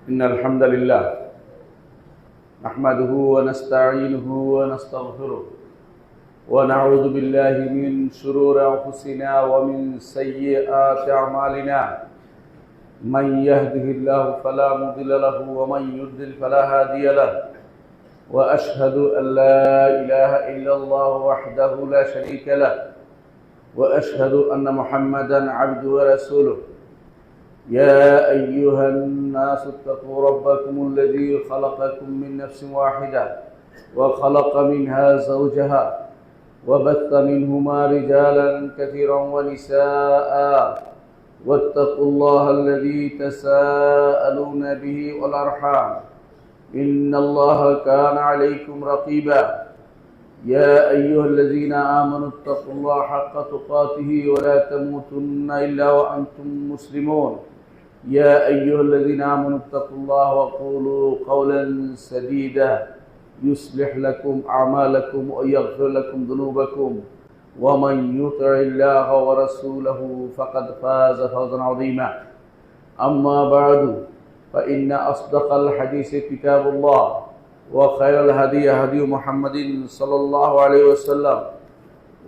إن الحمد لله نحمده ونستعينه ونستغفره ونعوذ بالله من شرور أنفسنا ومن سيئات أعمالنا من يهده الله فلا مضل له ومن يضلل فلا هادي له وأشهد أن لا إله إلا الله وحده لا شريك له وأشهد أن محمدا عبده ورسوله يا أيها الناس اتقوا ربكم الذي خلقكم من نفس واحدة وخلق منها زوجها وبث منهما رجالا كثيرا ونساء واتقوا الله الذي تساءلون به والأرحام إن الله كان عليكم رقيبا يا أيها الذين آمنوا اتقوا الله حق تقاته ولا تموتن إلا وأنتم مسلمون يا أيها الذين آمنوا اتقوا الله وقولوا قولا سديدا يصلح لكم أعمالكم ويغفر لكم ذنوبكم ومن يطع الله ورسوله فقد فاز فوزا عظيما أما بعد فإن أصدق الحديث كتاب الله وخير الهدي هدي محمد صلى الله عليه وسلم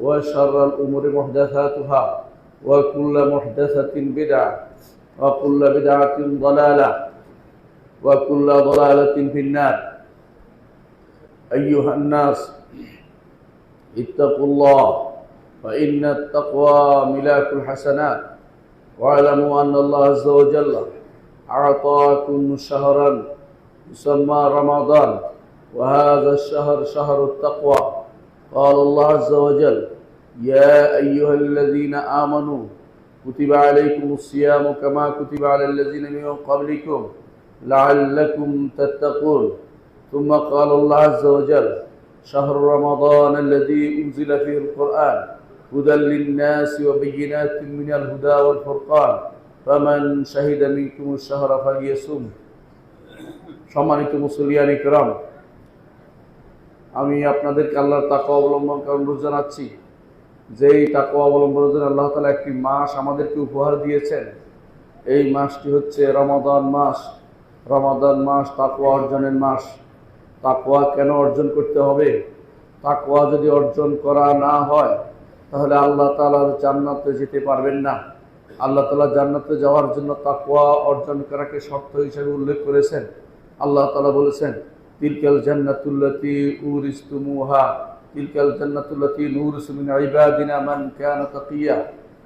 وشر الأمور محدثاتها وكل محدثة بدعة وكل بدعة ضلالة وكل ضلالة في النار أيها الناس اتقوا الله فإن التقوى ملاك الحسنات واعلموا أن الله عز وجل أعطاكم شهرا يسمى رمضان وهذا الشهر شهر التقوى قال الله عز وجل يا أيها الذين آمنوا كتب عليكم الصيام كما كتب على الذين من قبلكم لعلكم تتقون ثم قال الله عز وجل شهر رمضان الذي أنزل فيه القرآن هدى للناس وبينات من الهدى والفرقان فمن شهد منكم الشهر فليصم সম্মানিত মুসলিয়ান ইকরাম আমি আপনাদেরকে আল্লাহর তাকওয়া অবলম্বন করার অনুরোধ জানাচ্ছি যেই তাকওয়া অবলম্বনের জন্য আল্লাহ তাআলা একটি মাস আমাদেরকে উপহার দিয়েছেন এই মাসটি হচ্ছে রমাদান মাস। রমাদান মাস তাকওয়া অর্জনের মাস। তাকওয়া কেন অর্জন করতে হবে? তাকওয়া যদি অর্জন করা না হয় তাহলে আল্লাহ তাআলার জান্নাতে যেতে পারবেন না। আল্লাহ তাআলা জান্নাতে যাওয়ার জন্য তাকওয়া অর্জন করাকে শর্ত হিসেবে উল্লেখ করেছেন। আল্লাহ তাআলা বলেছেন তিলকাল জান্নাতুল্লাতী উরিসতুমুহা তিলকাল জান্নাতুল্লাতী নুরিসু মিন ইবাদিনা মান কানা তাকিয়া।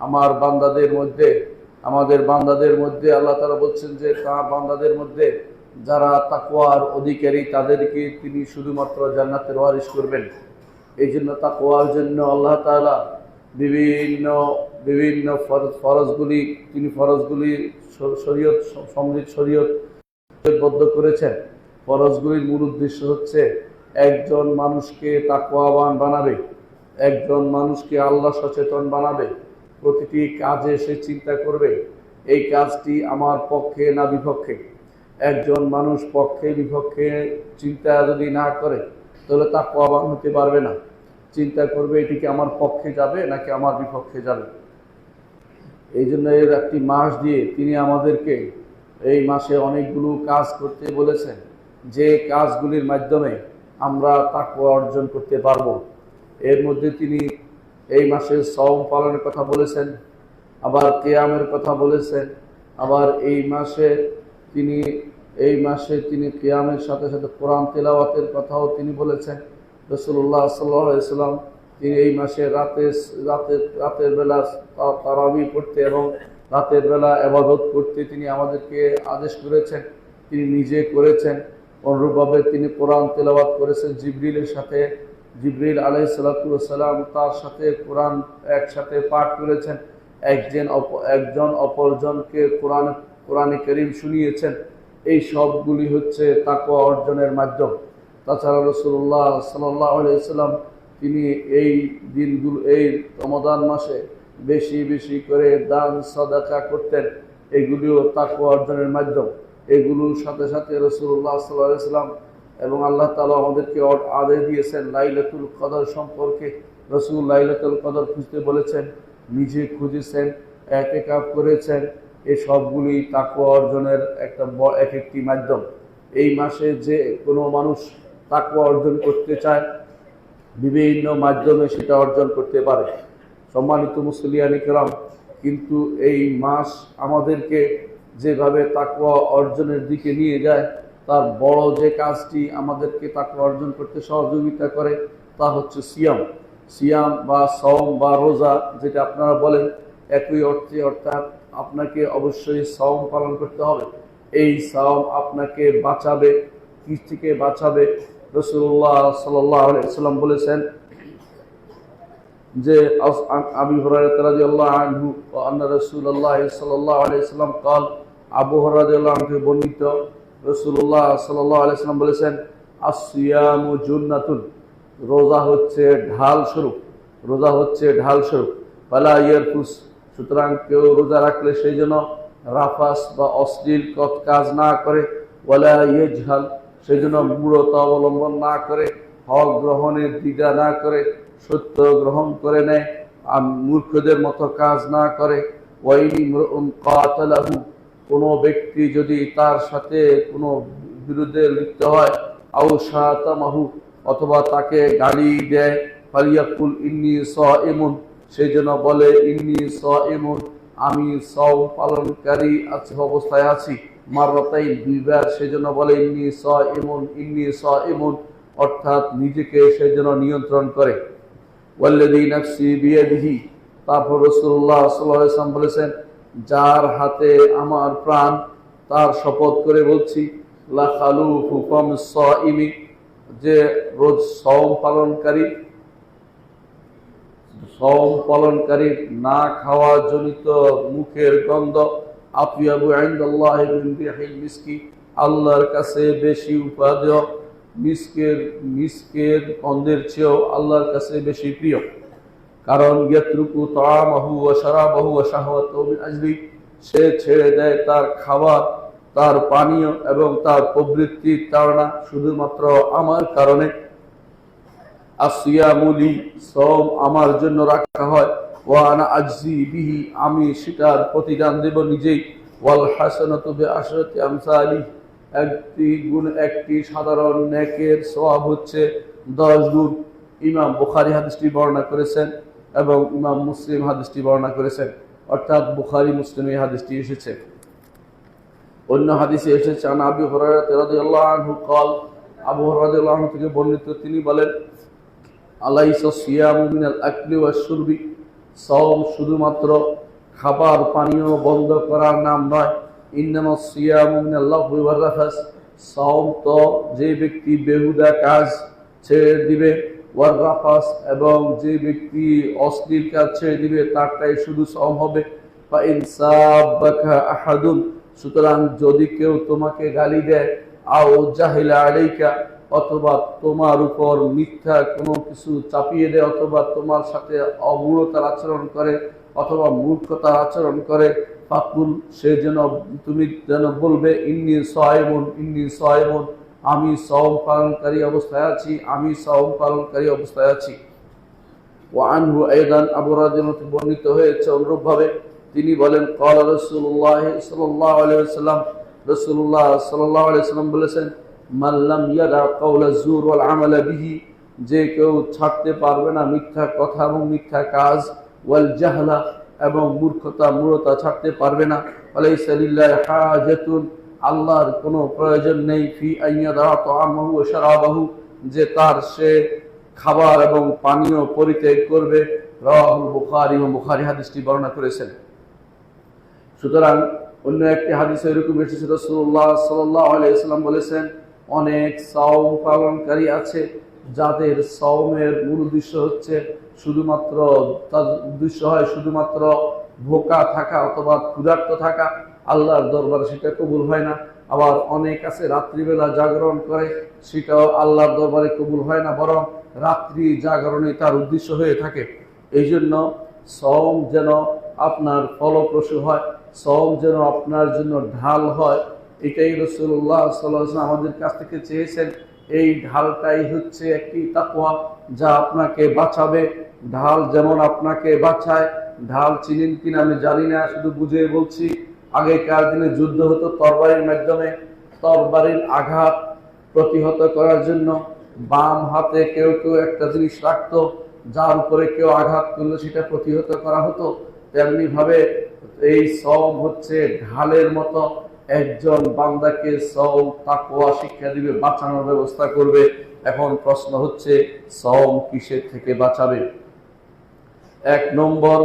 আমাদের বান্দাদের মধ্যে আল্লাহ তাআলা বলছেন যে তার বান্দাদের মধ্যে যারা তাকওয়ার অধিকারী তাদেরকে তিনি শুধুমাত্র জান্নাতের ওয়ারিশ করবেন। এই জন্য তাকওয়ার জন্য আল্লাহ তাআলা বিভিন্ন বিভিন্ন ফরজগুলি তিনি ফরজগুলি শরীয়ত শরীয়তবদ্ধ করেছেন। ফরজগুলির মূল উদ্দেশ্য হচ্ছে একজন মানুষকে তাকওয়াবান বানাবে, একজন মানুষকে আল্লাহ সচেতন বানাবে। প্রতিটি কাজে সে চিন্তা করবে এই কাজটি আমার পক্ষে না বিপক্ষে। একজন মানুষ পক্ষে বিপক্ষে চিন্তা যদি না করে তাহলে তাকওয়াবান হতে পারবে না। চিন্তা করবে এটি কি আমার পক্ষে যাবে নাকি আমার বিপক্ষে যাবে। এই জন্য এর একটি মাস দিয়ে তিনি আমাদেরকে এই মাসে অনেকগুলো কাজ করতে বলেছেন, যে কাজগুলির মাধ্যমে আমরা তাকওয়া অর্জন করতে পারব। এর মধ্যে তিনি এই মাসে সওম পালনের কথা বলেছেন, আবার কিয়ামের কথা বলেছেন, আবার এই মাসে তিনি কিয়ামের সাথে সাথে কোরআন তেলাওয়াতের কথাও তিনি বলেছেন। রাসূলুল্লাহ সাল্লাল্লাহু আলাইহি ওয়াসাল্লাম তিনি এই মাসে রাতের বেলা তারাবি পড়তে এবং রাতের বেলা ইবাদত করতে তিনি আমাদেরকে আদেশ করেছেন, তিনি নিজে করেছেন। অনুরূপভাবে তিনি কোরআন তেলাওয়াত করেছেন জিবরিলের সাথে। জিবরিল আলাইহিস সালাতু ওয়াস সালাম তার সাথে কোরআন একসাথে পাঠ করেছেন। একজন অপরজনকে কোরআনে কারীম শুনিয়েছেন। এই সবগুলি হচ্ছে তাকওয়া অর্জনের মাধ্যম। তাছাড়া রাসূলুল্লাহ সাল্লাল্লাহু আলাইহি ওয়াসাল্লাম তিনি এই দিনগুলো এই রমাদান মাসে বেশি বেশি করে দান সাদাকা করতেন। এগুলিও তাকওয়া অর্জনের মাধ্যম। এগুলোর সাথে সাথে রাসূলুল্লাহ সাল্লাল্লাহু আলাইহি ওয়াসাল্লাম এবং আল্লাহ তাআলা আমাদেরকে আদেশ দিয়েছেন লাইলাতুল কদর সম্পর্কে। রাসূল লাইলাতুল কদর খুঁজতে বলেছেন, নিজে খুঁজেছেন, ইতিকাফ করেছেন। এই সবগুলি তাকওয়া অর্জনের একটি মাধ্যম। এই মাসে যে কোনো মানুষ তাকওয়া অর্জন করতে চায় বিভিন্ন মাধ্যমে সেটা অর্জন করতে পারে। সম্মানিত মুসলিয়ান কিরাম, কিন্তু এই মাস আমাদেরকে যেভাবে তাকওয়া অর্জনের দিকে নিয়ে যায়, তার বড় যে কাজটি আমাদেরকে তাকওয়া অর্জন করতে সহযোগিতা করে তা হচ্ছে সিয়াম বা সওম বা রোজা, যেটা আপনারা বলেন একই অর্থে। অর্থাৎ আপনাকে অবশ্যই সওম পালন করতে হবে। এই সওম আপনাকে বাঁচাবে, কি থেকে বাঁচাবে? রাসূলুল্লাহ সাল্লাল্লাহু আলাইহি ওয়াসাল্লাম বলেছেন যে আবু হুরায়রা রাদিয়াল্লাহু আনহু ওয়া আন্না রাসূলুল্লাহ সাল্লাল্লাহু আলাইহি ওয়াসাল্লাম قال, আবু হুরায়রা রাদিয়াল্লাহু আনহু বর্ণিত, রাসূলুল্লাহ সাল্লাল্লাহু আলাইহি ওয়াসাল্লাম বলেছেন আসিয়ামু জুন্নাতুন, রোজা হচ্ছে ঢাল স্বরূপ, রোজা হচ্ছে ঢাল স্বরূপ। ফালা ইয়ারফুস, সুতরাং কেউ রোজা রাখলে সেই জন্য রাফাস বা অশ্লীল কাজ না করে। ওয়ালা ইয়াজহাল, সেই জন্য মূঢ়তা অবলম্বন না করে, হক গ্রহণের দ্বিধা না করে, সত্য গ্রহণ করে নেয়, আর মূর্খদের মতো কাজ না করে। ওয়াইনি ইমরুন কাতালাহু, কোনো ব্যক্তি যদি তার সাথে কোনো বিরুদ্ধে লিপ্ত হয়, আও শাতামাহু, অথবা তাকে গালি দেয়, ফালিয়াকুল ইন্নী সাইমুন, সেই জন্য বলে ইন্নী সাইমুন, আমি সওম পালনকারী অবস্থায় আছি। মাররাতাইন, দুইবার সেজন্য বলে ইন্নী সাইমুন, অর্থাৎ নিজেকে সেজন্য নিয়ন্ত্রণ করে। ওয়াল্লাযী নাফসি বিয়াদিহি, তারপর রাসূলুল্লাহ সাল্লাল্লাহু আলাইহি ওয়াসাল্লাম বলেছেন, যার হাতে আমার প্রাণ, তার শপথ করে বলছি, লা খালুফু ফামিস সাইমি, যে রোজ সওম পালনকারীর না খাওয়া জনিত মুখের গন্ধ আতিয়াবু ইনদাল্লাহি মিন রিহিল মিসকি, আল্লাহর কাছে বেশি উপাদেয়, মিসকের গন্ধের চেয়েও আল্লাহর কাছে বেশি প্রিয়। কারণ ইয়াতরুকু তাআমাহু ওয়া শারাবাহু ওয়া শাহওয়াতাহু মিন আজলি, সে ছেড়ে দেয় তার খাবার, তার পানীয় এবং তার প্রবৃত্তির তাড়না শুধুমাত্র আমার কারণে। আসিয়ামু লি, সওম আমার জন্য রাখা হয়। ওয়া আনা আজজি বিহি, আমি সেটার প্রতিদান দেব নিজেই। ওয়াল হাসানাতু বিআশরাতি আমসালি, একটি সাধারণ নেকের সওয়াব হচ্ছে 10 গুণ। ইমাম বুখারী হাদিসটি বর্ণনা করেছেন এবং ইমাম মুসলিম হাদিসটি বর্ণনা করেছেন, অর্থাৎ বুখারী মুসলিমে এই হাদিসটি এসেছে। অন্য হাদিসে এসেছে আন আবি হুরায়রা রাদিয়াল্লাহু আনহু قال, আবু হুরায়রা রাদিয়াল্লাহু আনহু থেকে বর্ণিত, তিনি বলেন, আলাইসা সিয়ামু মিনাল আকলি ওয়াশ শুরবি, সওম শুধুমাত্র খাবার পানীয় বন্ধ করার নাম নয়। ইন্নামাস সিয়ামু মিনাল লাগহি ওয়ার রাফাস, সওম তো যে ব্যক্তি বেহুদা কাজ ছেড়ে দিবে ওয়ার রাফাস, এবং যে ব্যক্তি অশ্লীল কাজ ছেড়ে দিবে তারটাই শুধু সওম হবে। ফা ইন সাব্বাকা আহাদুন, সুতরাং যদি কেউ তোমাকে গালি দেয়, আও জাহিলা আলাইকা, অথবা তোমার উপর মিথ্যা কোনো কিছু চাপিয়ে দেয়, অথবা তোমার সাথে অমূঢ়তার আচরণ করে, অথবা মূর্খতার আচরণ করে, ফাকুল, তুমি যেন বলবে ইন্নী সায়িমুন, ইন্নী সায়িমুন, আমি সওম পালনকারী অবস্থায় আছি, আমি সওম পালনকারী অবস্থায় আছি। ওয়ানহু আইদান, আবু রাদিয়াল্লাহু বর্ণিত হয়েছে অনুরূপভাবে, তিনি বলেন ক্বালা রাসূলুল্লাহ সাল্লাল্লাহু আলাইহি ওয়াসাল্লাম, রাসূলুল্লাহ সাল্লাল্লাহু আলাইহি ওয়াসাল্লাম বলেছেন, মান লাম ইয়াদা কাওলা যুর ওয়াল আমালা বিহি, যে কেউ ছাড়তে পারবে না মিথ্যা কথা এবং মিথ্যা কাজ, ওয়াল জাহলা, এবং মূঢ়তা ছাড়তে পারবে না, আলাইসা লিল্লাহি হাজাতুন, আল্লাহর কোনো প্রয়োজন নেই, ফি আইয়াদা তাআমাহু ওয়া শারাবাহু, যে তার সে খাবার এবং পানীয় পরিত্যাগ করবে। রাওয়াহুল বুখারী, এবং বুখারী হাদিসটি বর্ণনা করেছেন। সুতরাং অন্য একটি হাদিসে এরকম এসেছে, রাসূলুল্লাহ সাল্লাল্লাহু আলাইহি ওয়াসাল্লাম বলেছেন, অনেক সওম পালনকারী আছে যাদের সওমের মূল উদ্দেশ্য হচ্ছে শুধুমাত্র, তার উদ্দেশ্য হয় শুধুমাত্র ভোকা থাকা অথবা ক্ষুধার্ত থাকা, আল্লাহর দরবারে সেটা কবুল হয় না। আবার অনেক আছে রাত্রিবেলা জাগরণ করে, সেটাও আল্লাহর দরবারে কবুল হয় না, বরং রাত্রি জাগরণে তার উদ্দেশ্য হয়ে থাকে। এই জন্য সওম যেন আপনার ফলপ্রসূ হয়, সওম যেন আপনার জন্য ঢাল হয়, এটাই রাসূলুল্লাহ সাল্লাল্লাহু আলাইহি ওয়াসাল্লাম আমাদের কাছ থেকে চেয়েছেন। এই ঢালটাই হচ্ছে একটি তাকওয়া, যা আপনাকে বাঁচাবে। ঢাল যেমন আপনাকে বাঁচায়, ঢাল চিনেন কিনা আমি জানি না, শুধু বুঝে বলছি, আগেকার দিনে যুদ্ধ হতো তরবারির মাধ্যমে। তরবারির আঘাত প্রতিহত করার জন্য বাম হাতে কেউ কেউ একটা জিনিস রাখতো, যার উপরে কেউ আঘাত করলে সেটা প্রতিহত করা হতো। তেমনি ভাবে এই সওম হচ্ছে ঢালের মতো, একজন বান্দাকে সওম তাকওয়া শিক্ষা দিবে, বাঁচানোর ব্যবস্থা করবে। এখন প্রশ্ন হচ্ছে সওম কিসের থেকে বাঁচাবে? এক নম্বর,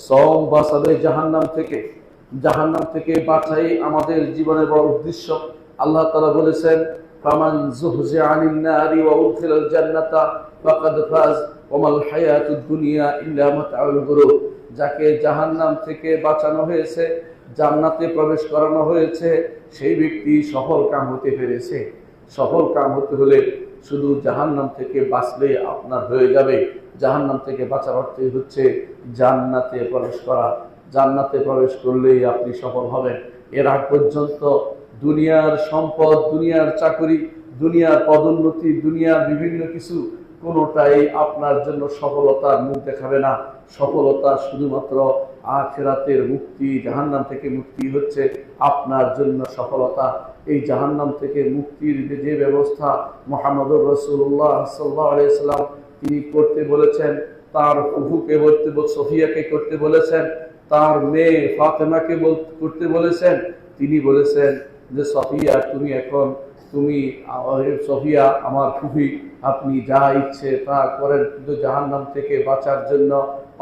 সওম বাঁচাবে জাহান্নাম থেকে। জাহান্নাম থেকে বাঁচাই আমাদের জীবনের বড় উদ্দেশ্য। আল্লাহ তাআলা বলেছেন, ফামান যুহজিয়া আনিন নারি ওয়া উদখিলাল জান্নাতা ফাকাদ ফাজ ওয়া মাল হায়াতুদ দুনিয়া ইল্লা মাতাউল গুরুর, যাকে জাহান্নাম থেকে বাঁচানো হয়েছে, জান্নাতে প্রবেশ করানো হয়েছে, সেই ব্যক্তি সফল কাম হতে পেরেছে। সফল কাম হতে হলে শুধু জাহান্নাম থেকে বাঁচলে আপনার হয়ে যাবে। জাহান্নাম থেকে বাঁচার অর্থই হচ্ছে জান্নাতে প্রবেশ করা। জান্নাতে প্রবেশ করলেই আপনি সফল হবেন। এর আগ পর্যন্ত দুনিয়ার সম্পদ, দুনিয়ার চাকরি, দুনিয়ার পদোন্নতি, দুনিয়ার বিভিন্ন কিছু, কোনোটাই আপনার জন্য সফলতার মুখ দেখাবে না। সফলতা শুধুমাত্র আখিরাতের মুক্তি, জাহান্নাম থেকে মুক্তি হচ্ছে আপনার জন্য সফলতা। এই জাহান্নাম থেকে মুক্তির যে ব্যবস্থা মুহাম্মদুর রাসূলুল্লাহ সাল্লাল্লাহু আলাইহি ওয়াসাল্লাম তিনি করতে বলেছেন, তার ফুফুকে সফিয়াকে করতে বলেছেন, তার মেয়ে ফাতেমাকে করতে বলেছেন। তিনি বলেছেন যে সফিয়া, সফিয়া আমার ফুফি, আপনি যা ইচ্ছে তা করেন, কিন্তু জাহান্নাম থেকে বাঁচার জন্য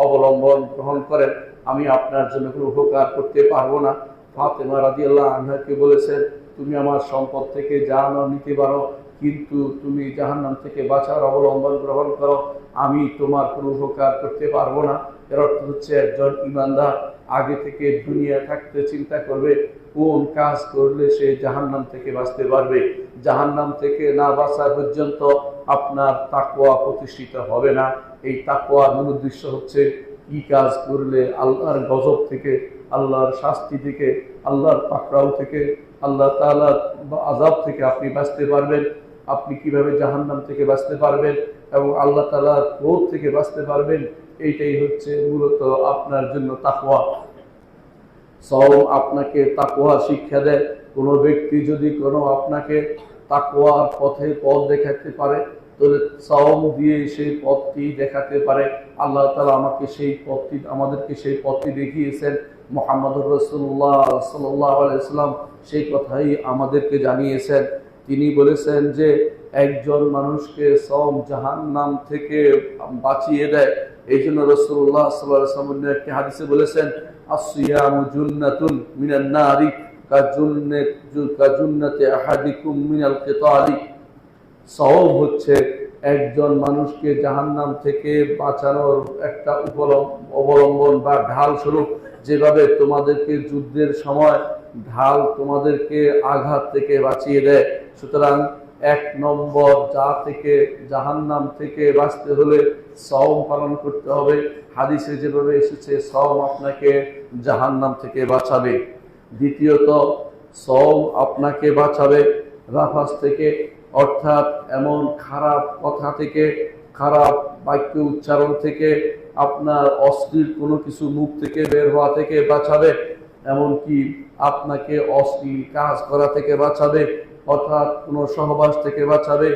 অবলম্বন গ্রহণ করেন, আমি আপনার জন্য কোনো উপকার করতে পারবো না। ফাতেমা রাদিয়াল্লাহু আনহাকে বলেছেন, তুমি আমার সম্পদ থেকে যা নিতে পারো, কিন্তু তুমি জাহান্নাম থেকে বাঁচার অবলম্বন গ্রহণ করো, আমি তোমার কোনো উপকার করতে পারবো না। এর অর্থ হচ্ছে একজন ঈমানদার আগে থেকে দুনিয়া থাকতে চিন্তা করবে কোন কাজ করলে সে জাহান্নাম থেকে বাঁচতে পারবে। জাহান্নাম থেকে না বাঁচা পর্যন্ত আপনার তাকওয়া প্রতিষ্ঠিত হবে না। এই তাকওয়ার মূল উদ্দেশ্য হচ্ছে কি কাজ করলে আল্লাহর গজব থেকে, আল্লাহর শাস্তি থেকে, আল্লাহর পাকড়াও থেকে, আল্লাহ তাআলার আযাব থেকে আপনি বাঁচতে পারবেন। আপনি কিভাবে জাহান্নাম থেকে বাঁচতে পারবেন এবং আল্লাহ তাআলার ক্রোধ থেকে বাঁচতে পারবেন, এইটাই হচ্ছে মূলত আপনার জন্য তাকওয়া। সওম আপনাকে তাকওয়া শিক্ষা দেয়। কোনো ব্যক্তি যদি আপনাকে তাকওয়ার পথ দেখাতে পারে, তাহলে সওম দিয়ে সেই পথটি দেখাতে পারে। আল্লাহ তাআলা আমাদেরকে সেই পথটি দেখিয়েছেন। মুহাম্মদুর রাসূলুল্লাহ সাল্লাল্লাহু আলাইহি ওয়াসাল্লাম সেই কথাই আমাদেরকে জানিয়েছেন। তিনি বলেছেন যে একজন মানুষকে সওম জাহান্নাম থেকে বাঁচিয়ে দেয়। এই জন্য রাসূলুল্লাহ সাল্লাল্লাহু আলাইহি ওয়াসাল্লাম একটি হাদিসে বলেছেন, আসিয়ামু জুন্নাতুন মিনান নারি কাজুন্নাতি আহাদিকুম মিনাল কিতালি। সওম হচ্ছে একজন মানুষকে জাহান্নাম থেকে বাঁচানোর একটা অবলম্বন বা ঢাল স্বরূপ, যেভাবে তোমাদেরকে যুদ্ধের সময় ঢাল তোমাদেরকে আঘাত থেকে বাঁচিয়ে দেয়। সুতরাং 1 নম্বর যা থেকে জাহান্নাম থেকে বাঁচতে হলে সওম পালন করতে হবে। হাদিসে যেভাবে এসেছে সওম আপনাকে জাহান্নাম থেকে বাঁচাবে। দ্বিতীয়ত, সওম আপনাকে বাঁচাবে রাফাস থেকে, অর্থাৎ এমন খারাপ কথা থেকে, খারাপ বাক্য উচ্চারণ থেকে, আপনার অশ্লীল কোনো কিছু মুখ থেকে বের হওয়া থেকে বাঁচাবে। এমনকি আপনাকে অশ্লীল কাজ করা থেকে বাঁচাবে, অর্থাৎ কোনো সহবাস থেকে বাঁচাবে,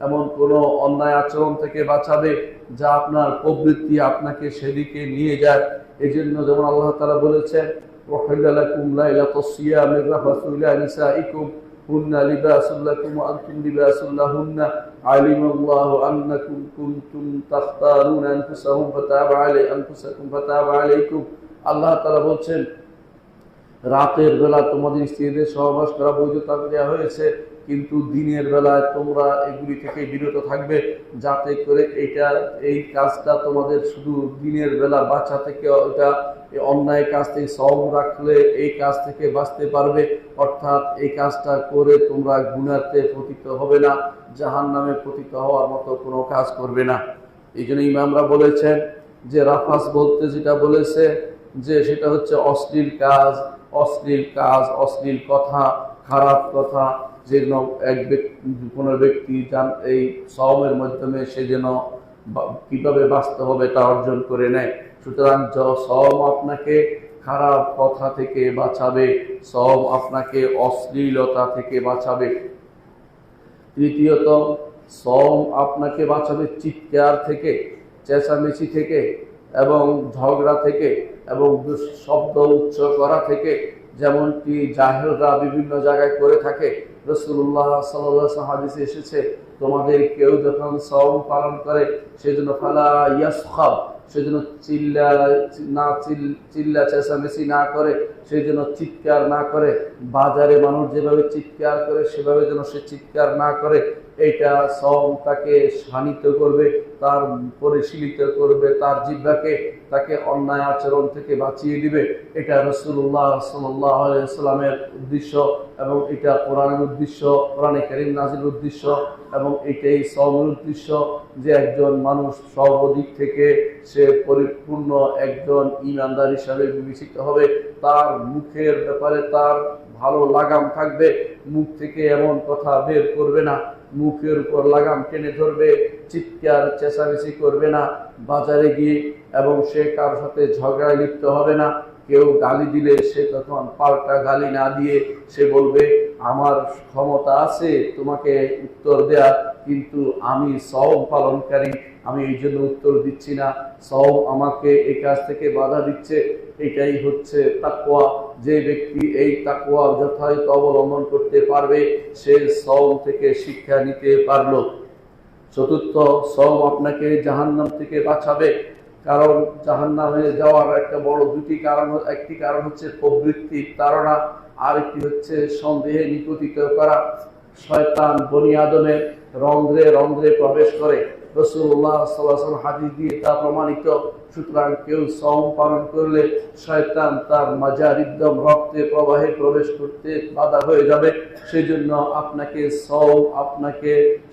এমন কোনো অন্যায় আচরণ থেকে বাঁচাবে যা আপনার প্রবৃত্তি আপনাকে সেদিকে নিয়ে যায়। এই জন্য যেমন আল্লাহ তাআলা বলেছেন, وَحِلَّ لَكُمْ لَيْلَةَ الصِّيَامِ الرَّفَثُ إِلَى نِسَائِكُمْ هُنَّ لِبَاسٌ لَكُمْ وَأَنْتُمْ لِبَاسٌ لَهُنَّ عَلِمَ اللَّهُ أَنَّكُمْ كُنْتُمْ تَخْتَانُونَ أَنفُسَكُمْ فَتَابَ عَلَيْكُمْ। আল্লাহ তাআলা বলছেন, রাতের বেলা তোমাদের স্ত্রীদের সহবাস করা বৈধতা দেওয়া হয়েছে, কিন্তু দিনের বেলায় তোমরা এগুলি থেকে বিরত থাকবে, যাতে করে এই কাজটা তোমাদের শুধু দিনের বেলা বাঁচা থেকে, ওটা অন্যায় কাজ থেকে সওম রাখলে এই কাজ থেকে বাঁচতে পারবে। অর্থাৎ এই কাজটা করে তোমরা গুনাহতে পতিত হবে না, জাহান্নামে পতিত হওয়ার মতো কোনো কাজ করবে না। এই জন্য ইমামরা বলেছেন যে রাফাস বলতে যেটা বলেছে যে সেটা হচ্ছে অশ্লীল কাজ, অশ্লীল কথা, খারাপ কথা, যেন কোনো ব্যক্তি এই সওমের মাধ্যমে সে যেন কিভাবে বাঁচতে হবে তা অর্জন করে নেয়। সুতরাং সওম আপনাকে খারাপ কথা থেকে বাঁচাবে, সওম আপনাকে অশ্লীলতা থেকে বাঁচাবে। তৃতীয়ত, সওম আপনাকে বাঁচাবে চিৎকার থেকে, চেঁচামেচি থেকে এবং ঝগড়া থেকে এবং শব্দ উচ্চ করা থেকে, যেমনটি জাহেলরা বিভিন্ন জায়গায় করে থাকে। রাসূলুল্লাহ সাল্লাল্লাহু আলাইহি ওয়াসাল্লাম হাদিসে এসেছে, তোমাদের কেউ যখন সওম পালন করে সেজন্য ফালা ইয়াসখাব, সেজন্য চিল্লা চেঁচামেচি না করে, সেই জন্য চিৎকার না করে। বাজারে মানুষ যেভাবে চিৎকার করে সেভাবে যেন সে চিৎকার না করে। এটা সওম তাকে শানিত করবে, তার পরিশীলিত করবে, তার জিহ্বাকে, তাকে অন্যায় আচরণ থেকে বাঁচিয়ে দিবে। এটা রাসূলুল্লাহ সাল্লাল্লাহু আলাইহি ওয়াসাল্লামের উদ্দেশ্য এবং এটা কোরআনের উদ্দেশ্য, কোরআনে কারীম নাযিলের উদ্দেশ্য, এবং এটাই সওমের উদ্দেশ্য যে একজন মানুষ সর্বদিক থেকে সে পরিপূর্ণ একজন ঈমানদার হিসাবে বিবেচিত হবে। তার মুখের ব্যাপারে তার ভালো লাগাম থাকবে, মুখ থেকে এমন কথা বের করবে না, মুখের উপর লাগাম টেনে ধরবে, চিৎকার চেঁচামেচি করবে না বাজারে গিয়ে, এবং সে কারোর সাথে ঝগড়ায় লিপ্ত হবে না। কেউ গালি দিলে সে তখন পাল্টা গালি না দিয়ে সে বলবে, আমার ক্ষমতা আছে তোমাকে উত্তর দেয়া, কিন্তু আমি সওম পালনকারী, আমি এই জন্য উত্তর দিচ্ছি না, সওম আমাকে এই কাজ থেকে বাধা দিচ্ছে। এটাই হচ্ছে তাকওয়া। যে ব্যক্তি এই তাকওয়া যথাযথ অবলম্বন করতে পারবে সে সওম থেকে শিক্ষা নিতে পারলো। চতুর্থ, সওম আপনাকে জাহান্নাম থেকে বাঁচাবে। কারণ জাহান্নামে যাওয়ার একটা বড় দুটি কারণ, একটি কারণ হচ্ছে প্রবৃত্তির তাড়না, আর একটি হচ্ছে সন্দেহে নিপতিত করা। শয়তান বনি আদমের রন্ধ্রে রন্ধ্রে প্রবেশ করে, রাসূলুল্লাহ সাল্লাল্লাহু আলাইহি ওয়াসাল্লাম হাদিস দিয়ে তা প্রমাণিত। সুতরাং কেউ সওম পালন করলে শয়তান তার মাজারিদ্দম রক্তে প্রবাহে প্রবেশ করতে বাধা হয়ে যাবে। সেই জন্য আপনাকে সওম আপনাকে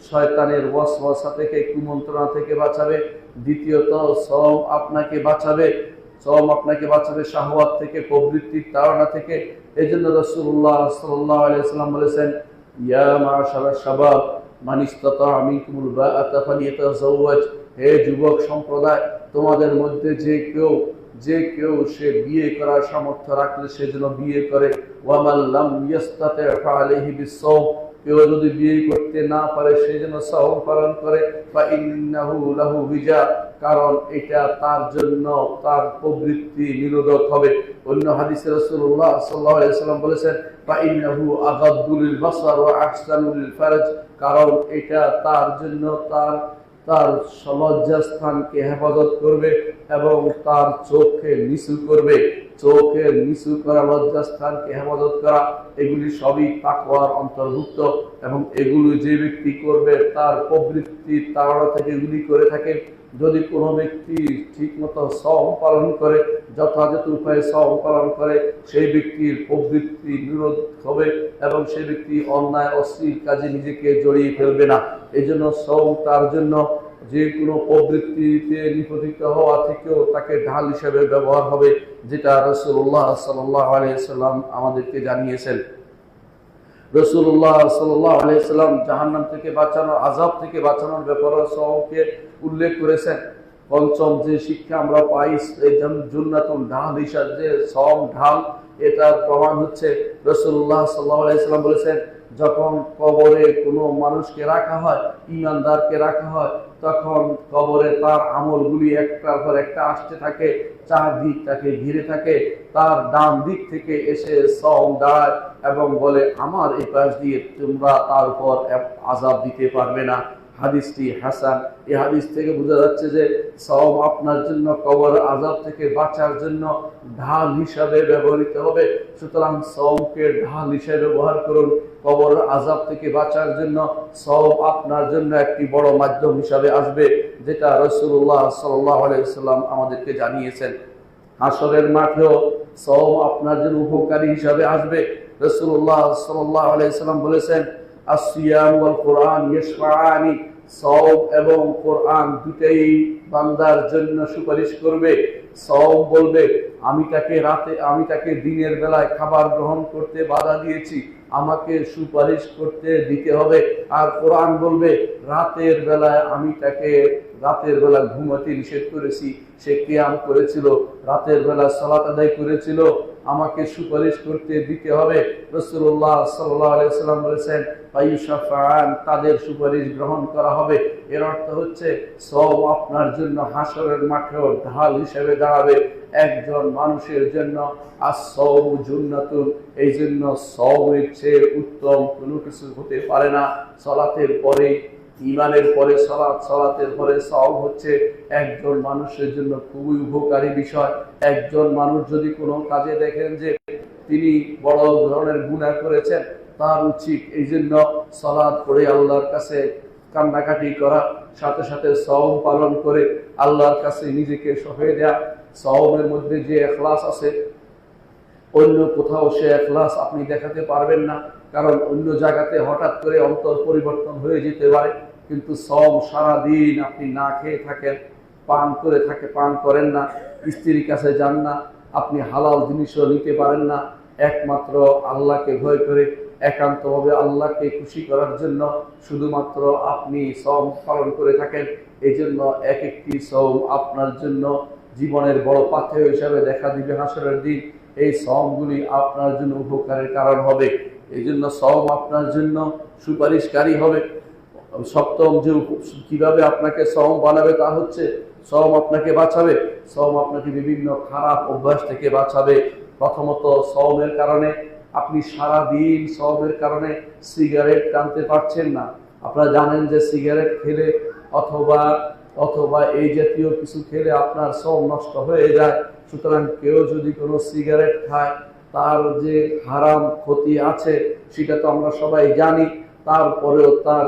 শয়তানের ওয়াসওয়াসা থেকে, কুমন্ত্রণা থেকে বাঁচাবে। দ্বিতীয়ত, সওম আপনাকে বাঁচাবে শাহওয়াত থেকে, প্রবৃত্তির তাড়না থেকে। এই জন্য রাসূলুল্লাহ সাল্লাল্লাহু আলাইহি ওয়াসাল্লাম বলেছেন, ইয়া মা'শারাশ শাবাব মান ইসতাতা'a মিনকুমুল বাআতা ফালিয়াতাযাওয়াজ। হে যুবক সম্প্রদায়, তোমাদের মধ্যে যে কেউ সে বিয়ে করার সামর্থ্য রাখলে সে যেন বিয়ে করে। ওয়া মান লাম ইস্তাতি' ফাআলাইহি বিস-সাওম। কেউ যদি বিয়ে করতে না পারে সে যেন সওম পালন করে। ফাইন্নাহু লাহু বিজা, কারণ এটা তার জন্য তার প্রবৃত্তি নিরোধক হবে। অন্য হাদিসে রাসূলুল্লাহ সাল্লাল্লাহু আলাইহি ওয়াসাল্লাম বলেছেন, ফাইন্নাহু আগাদ্দু লিল বাসার ওয়া আহসানু লিল ফারজ, কারণ এটা তার জন্য তার লজ্জাস্থানকে হেফাজত করবে এবং তার চোখকে নিচু করবে। চোখের নিচু করা, লজ্জাস্থানকে হেফাজত করা, এগুলি সবই তাকওয়ার অন্তর্ভুক্ত। এবং এগুলি যে ব্যক্তি করবে তার প্রবৃত্তি তাড়না থেকে এগুলি করে থাকে। যদি কোনো ব্যক্তি ঠিক মতো সওম পালন করে, যথাযথ উপায়ে সওম পালন করে, সেই ব্যক্তির প্রবৃত্তি নিরোধ হবে এবং সেই ব্যক্তি অন্যায় অশ্লীল কাজে নিজেকে জড়িয়ে ফেলবে না। এই জন্য সওম তার জন্য যে কোনো প্রবৃত্তিতে নিপতিত হওয়া থেকেও তাকে ঢাল হিসেবে ব্যবহার হবে, যেটা রাসূলুল্লাহ সাল্লাল্লাহু আলাইহি ওয়াসাল্লাম আমাদেরকে জানিয়েছেন। রাসূলুল্লাহ সাল্লাল্লাহু আলাইহি ওয়াসাল্লাম জাহান্নাম থেকে বাঁচানো, আযাব থেকে বাঁচানোর ব্যাপারে সওমকে উল্লেখ করেছেন। পঞ্চম যে শিক্ষা আমরা পাই, জান্নাতুল ঢাল হিসাবে যে সওম ঢাল, এটার প্রমাণ হচ্ছে রাসূলুল্লাহ সাল্লাল্লাহু আলাইহি ওয়াসাল্লাম বলেছেন, যখন কবরে কোনো মানুষকে রাখা হয়, ঈমানদারকে রাখা হয়, তখন কবরে তার আমলগুলি একটার পর একটা আসতে থাকে, চারদিক তাকে ঘিরে থাকে। তার ডান দিক থেকে এসে সওম দাঁড়ায় এবং বলে, আমার এই পাশ দিয়ে তোমরা তার উপর আযাব দিতে পারবে না। হাদিসটি হাসান। এই হাদিস থেকে বোঝা যাচ্ছে যে সওম আপনার জন্য কবর আযাব থেকে বাঁচার জন্য ঢাল হিসাবে ব্যবহৃত হবে। সুতরাং সওমকে ঢাল হিসাবে ব্যবহার করুন। কবর আযাব থেকে বাঁচার জন্য সওম আপনার জন্য একটি বড় মাধ্যম হিসাবে আসবে, যেটা রাসূলুল্লাহ সাল্লাল্লাহু আলাইহি ওয়াসাল্লাম আমাদেরকে জানিয়েছেন। হাসরের মাঠেও সওম আপনার জন্য উপকারী হিসাবে আসবে। রাসূলুল্লাহ সাল্লাল্লাহু আলাইহি ওয়াসাল্লাম বলেছেন, আসিয়াম ওয়াল কোরআন ইয়াশফাআনি, সওম এবং কোরআন দুটেই বান্দার জন্য সুপারিশ করবে। সওম বলবে, আমি তাকে দিনের বেলায় খাবার গ্রহণ করতে বাধা দিয়েছি, আমাকে সুপারিশ করতে দিতে হবে। আর কোরআন বলবে, রাতের বেলায় আমি তাকে রাতের বেলা ঘুমাতে নিষেধ করেছি, সে কিয়াম করেছিল, রাতের বেলা সালাত আদায় করেছিল, আমাকে সুপারিশ করতে দিতে হবে। রাসূলুল্লাহ সাল্লাল্লাহু আলাইহি ওয়াসাল্লাম বলেছেন, ফায়ুশাফাআন, তাদের সুপারিশ গ্রহণ করা হবে। এর অর্থ হচ্ছে সওম আপনার জন্য হাসরের মাঠেও ঢাল হিসেবে দাঁড়াবে একজন মানুষের জন্য। আস-সাওমু জুন্নাতুন, এই জন্য সওমের চেয়ে উত্তম কোনো কিছু হতে পারে না। সালাতের পরে, ঈমানের পরে সালাত, সালাতের পরে সওম হচ্ছে একজন মানুষের জন্য খুবই উপকারী বিষয়। একজন মানুষ যদি কোনো কাজে দেখেন যে তিনি বড় ধরনের গুনাহ করেছেন, তার উচিত এই জন্য সালাত পড়ে আল্লাহর কাছে কান্নাকাটি করা, সাথে সাথে সওম পালন করে আল্লাহর কাছে নিজেকে সঁপে দেয়া। সওমের মধ্যে যে ইখলাস আছে, অন্য কোথাও সে ইখলাস আপনি দেখাতে পারবেন না, কারণ অন্য জায়গাতে হঠাৎ করে অন্তর পরিবর্তন হয়ে যেতে পারে। কিন্তু সওম সারাদিন আপনি না খেয়ে থাকেন, পান করেন না, স্ত্রীর কাছে যান না, আপনি হালাল জিনিসও নিতে পারেন না, একমাত্র আল্লাহকে ভয় করে একান্তভাবে আল্লাহকে খুশি করার জন্য শুধুমাত্র আপনি সওম পালন করে থাকেন। এই জন্য এক একটি সওম আপনার জন্য জীবনের বড় পাথেয় হিসাবে দেখা দিবে হাসরের দিন। এই সওমগুলি আপনার জন্য উপকারের কারণ হবে, এই জন্য সওম আপনার জন্য সুপারিশকারী হবে। সপ্তম যে কিভাবে আপনাকে সওম বানাবে তা হচ্ছে, সওম আপনাকে বাঁচাবে, সওম আপনাকে বিভিন্ন খারাপ অভ্যাস থেকে বাঁচাবে। প্রথমত সওমের কারণে আপনি সারাদিন সওমের কারণে সিগারেট টানতে পারছেন না। আপনারা জানেন যে সিগারেট খেলে অথবা এই জাতীয় কিছু খেলে আপনার সওম নষ্ট হয়ে যায়। সুতরাং কেউ যদি কোনো সিগারেট খায়, তার যে হারাম ক্ষতি আছে সেটা তো আমরা সবাই জানি। তারপরেও তার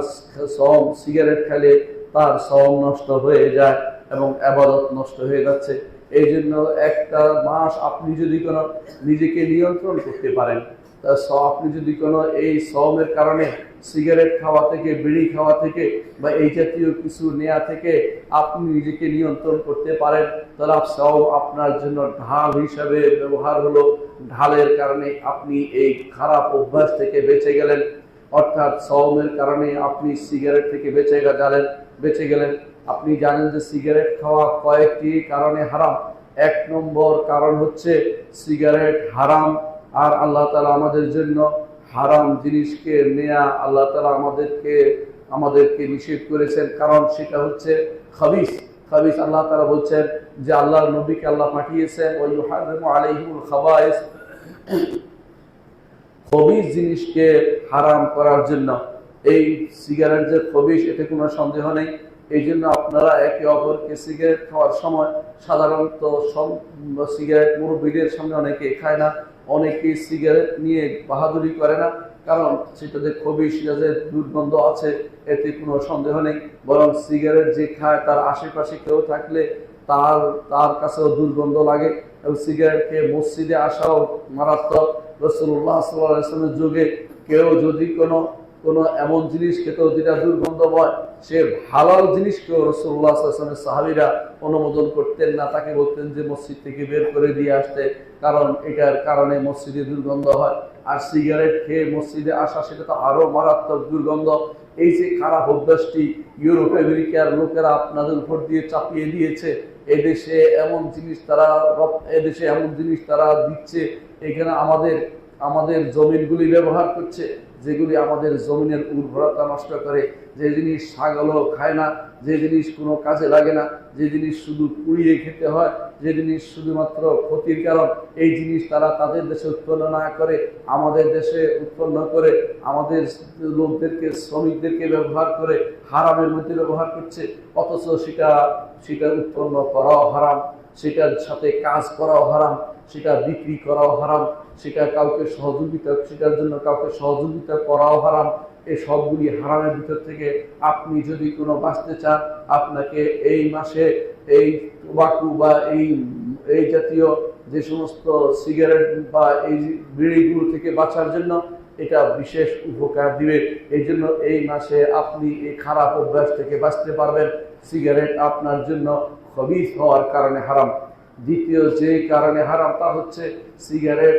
সওম, সিগারেট খেলে তার সওম নষ্ট হয়ে যায় এবং ইবাদত নষ্ট হয়ে যাচ্ছে। এই জন্য একটা মাস আপনি যদি কোনো নিজেকে নিয়ন্ত্রণ করতে পারেন, আপনি যদি কোনো এই সওমের কারণে সিগারেট খাওয়া থেকে, বিড়ি খাওয়া থেকে বা এই জাতীয় কিছু নেওয়া থেকে আপনি নিজেকে নিয়ন্ত্রণ করতে পারেন, তাহলে সওম আপনার জন্য ঢাল হিসাবে ব্যবহার হলো। ঢালের কারণে আপনি এই খারাপ অভ্যাস থেকে বেঁচে গেলেন। অর্থাৎ সওমের কারণে আপনি সিগারেট থেকে বেঁচে গেলেন। আপনি জানেন যে সিগারেট খাওয়া কয়েকটি কারণে হারাম। এক নম্বর কারণ হচ্ছে সিগারেট হারাম, আর আল্লাহ তাআলা আমাদের জন্য হারাম জিনিসকে নেয়া আল্লাহ তাআলা আমাদেরকে নিষেধ করেছেন, কারণ সেটা হচ্ছে খাবিস। আল্লাহ তাআলা বলছেন যে আল্লাহর নবীকে আল্লাহ পাঠিয়েছেন, ওয়া ইউহাররিমু আলাইহিমুল খাবায়েস, খবিস জিনিসকে হারাম করার জন্য। এই সিগারেট যে খবিস, এতে কোনো সন্দেহ নেই। এই জন্য আপনি আপনারা একে অপরকে সিগারেট খাওয়ার সময় সাধারণত সব সিগারেট মুরব্বীদের সামনে অনেকে খায় না, অনেকে সিগারেট নিয়ে বাহাদুরি করে না, কারণ সেটাতে খুবই সিরাজের দুর্গন্ধ আছে, এতে কোনো সন্দেহ নেই। বরং সিগারেট যে খায় তার আশেপাশে কেউ থাকলে তার তার কাছেও দুর্গন্ধ লাগে, এবং সিগারেট খেয়ে মসজিদে আসাও মারাত্মক। রাসূলুল্লাহ সাল্লাল্লাহু আলাইহি ওয়াসাল্লামের যুগে কেউ যদি কোনো এমন জিনিস খেত যেটা দুর্গন্ধময়, সে হালাল জিনিসকেও রাসূলুল্লাহ সাল্লাল্লাহু আলাইহি ওয়াসাল্লামের সাহাবীরা অনুমোদন করতেন না, তাকে বলতেন যে মসজিদ থেকে বের করে দিয়ে আসতে, কারণ এটার কারণে মসজিদে দুর্গন্ধ হয়। আর সিগারেট খেয়ে মসজিদে আসা সেটা তো আরো মারাত্মক দুর্গন্ধ। এই যে খারাপ অভ্যাসটি ইউরোপ আমেরিকার লোকেরা আপনাদের উপর দিয়ে চাপিয়ে দিয়েছে, এদেশে এমন জিনিস তারা দিচ্ছে, এখানে আমাদের জমিনগুলি ব্যবহার করছে, যেগুলি আমাদের জমিনের উর্বরতা নষ্ট করে, যে জিনিস ছাগলও খায় না, যে জিনিস কোনো কাজে লাগে না, যে জিনিস শুধু পুড়িয়ে খেতে হয়, যে জিনিস শুধুমাত্র ক্ষতির কারণ, এই জিনিস তারা তাদের দেশে উৎপন্ন না করে আমাদের দেশে উৎপন্ন করে আমাদের লোকদেরকে, শ্রমিকদেরকে ব্যবহার করে হারামের মধ্যে ব্যবহার করছে। অথচ সেটা উৎপন্ন করাও হারাম, সেটার সাথে কাজ করাও হারাম, সেটা বিক্রি করাও হারাম, সেটার জন্য কাউকে সহযোগিতা করাও হারাম। এই সবগুলি হারামের ভিতর থেকে আপনি যদি কোনো বাঁচতে চান, আপনাকে এই মাসে এই টোবাকু বা এই জাতীয় যে সমস্ত সিগারেট বা এই বিড়িগুলো থেকে বাঁচার জন্য এটা বিশেষ উপকার দিবে। এই জন্য এই মাসে আপনি এই খারাপ অভ্যাস থেকে বাঁচতে পারবেন। সিগারেট আপনার জন্য খবিস হওয়ার কারণে হারাম। দ্বিতীয় যে কারণে হারাম তা হচ্ছে সিগারেট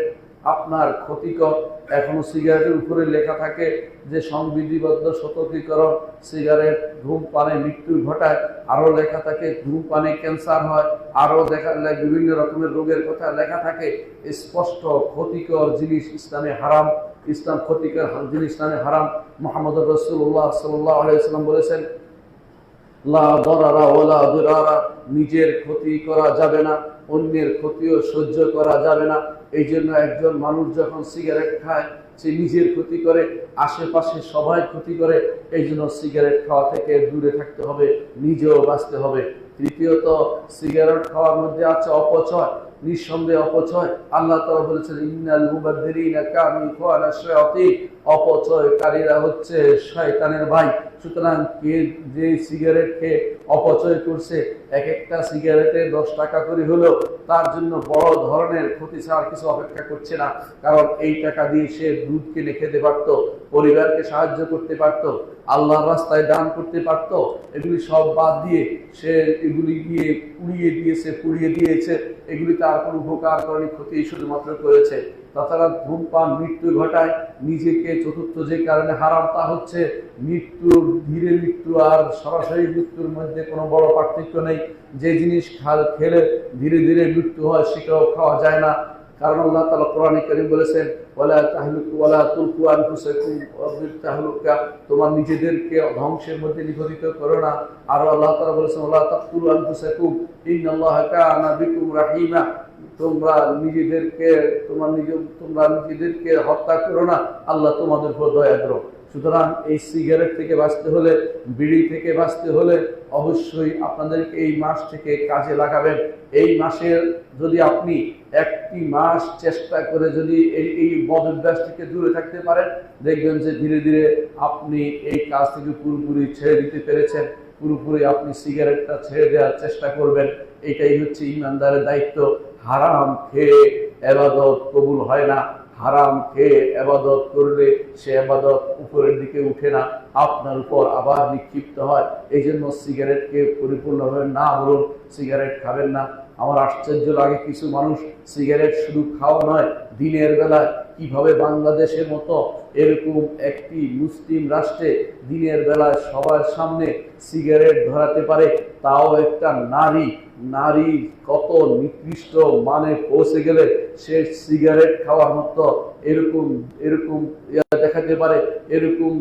আপনার ক্ষতিকর। এখনো সিগারেটের উপরে লেখা থাকে যে সংবিধিবদ্ধ সতর্কীকরণ, সিগারেট ধূমপানে মৃত্যু ঘটায়, আরো লেখা থাকে ধূমপানে ক্যান্সার হয়, আরো বিভিন্ন রকমের রোগের কথা লেখা থাকে। স্পষ্ট ক্ষতিকর জিনিস ইসলামে হারাম, ক্ষতিকর জিনিস ইসলামে হারাম। মুহাম্মদ রাসূলুল্লাহ সাল্লাল্লাহু আলাইহি ওয়াসাল্লাম বলেছেন, লা দারারা ওয়ালা দিরারা, নিজের ক্ষতি করা যাবে না, অন্যের ক্ষতিও সহ্য করা যাবে না। এই জন্য একজন মানুষ যখন সিগারেট খায় সে নিজের ক্ষতি করে, আশেপাশে সবাই ক্ষতি করে। এই জন্য সিগারেট খাওয়া থেকে দূরে থাকতে হবে, নিজেও বাঁচতে হবে। তৃতীয়ত, সিগারেট খাওয়ার মধ্যে আছে অপচয়, নিঃসন্দেহে অপচয়। আল্লাহ তাআলা বলেছেন, ইন্নাল মুবাদদিরিনা কানু ইখওয়ানা শায়াতিন, অপচয়কারীরা হচ্ছে শয়তানের ভাই। সুতরাং যে সিগারেট খেয়ে অপচয় করছে, এক একটা সিগারেটে 10 টাকা করে হলেও তার জন্য বড় ধরনের ক্ষতি ছাড়া কিছু অপেক্ষা করছে না। কারণ এই টাকা দিয়ে সে দুধ কিনে খেতে পারত, পরিবারকে সাহায্য করতে পারত, আল্লাহর রাস্তায় দান করতে পারত। এগুলি সব বাদ দিয়ে সে এগুলি গিয়ে পুড়িয়ে দিয়েছে। এগুলি তার কোনো উপকার করেনি, ক্ষতি শুধুমাত্র করেছে। তাছাড়া ধূমপান মৃত্যু ঘটায়। নিজেকে চতুর্থ যে কারণে হারাম তা হচ্ছে ধীরে মৃত্যু আর সরাসরি মৃত্যুর মধ্যে কোনো বড় পার্থক্য নেই। যে জিনিস খেলে ধীরে ধীরে মৃত্যু হয় সেটাও খাওয়া যায় না। কারণ আল্লাহ তাআলা কোরআনে কারীম বলেছেন, ওয়ালা তাহলুকু ওয়ালা তুলকু আনফুসাকুম বিত-তাহলুকা, তোমার নিজেদেরকে ধ্বংসের মধ্যে নিপতিত করো না। আর আল্লাহ তাআলা বলেছেন, ওয়ালা তাকতুলু আনফুসাকুম ইন্নাল্লাহা কানা বিকুম রাহিমা, তোমরা নিজেদেরকে হত্যা করো না, আল্লাহ তোমাদের উপর দয়াদ্র। সুতরাং এই সিগারেট থেকে বাঁচতে হলে, বিড়ি থেকে বাঁচতে হলে অবশ্যই আপনাদেরকে এই মাস থেকে কাজে লাগাবেন। এই মাসের যদি আপনি একটি মাস চেষ্টা করে যদি এই বদ অভ্যাস থেকে দূরে থাকতে পারেন, দেখবেন যে ধীরে ধীরে আপনি এই কাজ থেকে পুরোপুরি ছেড়ে দিতে পেরেছেন। পুরোপুরি আপনি সিগারেটটা ছেড়ে দেওয়ার চেষ্টা করবেন। এটাই হচ্ছে ইমানদারের দায়িত্ব। হারাম খেয়ে ইবাদত কবুল হয় না। হারাম খেয়ে ইবাদত করলে সে ইবাদত উপরের দিকে উঠে না, আপনার উপর আবার নিক্ষিপ্ত হয়। এই জন্য সিগারেটকে পরিপূর্ণভাবে না বলুন, সিগারেট খাবেন না। আমার আশ্চর্য লাগে, কিছু মানুষ সিগারেট শুধু খাওয়া নয়, দিনের বেলায় কিভাবে বাংলাদেশের মতো এরকম একটি মুসলিম রাষ্ট্রে দিনের বেলায় সবার সামনে সিগারেট ধরাতে পারে, তাও একটা নারী কত নিকৃষ্ট মানে পৌঁছে গেলে সে সিগারেট খাওয়ার মতো এরকম দেখাতে পারে, এরকম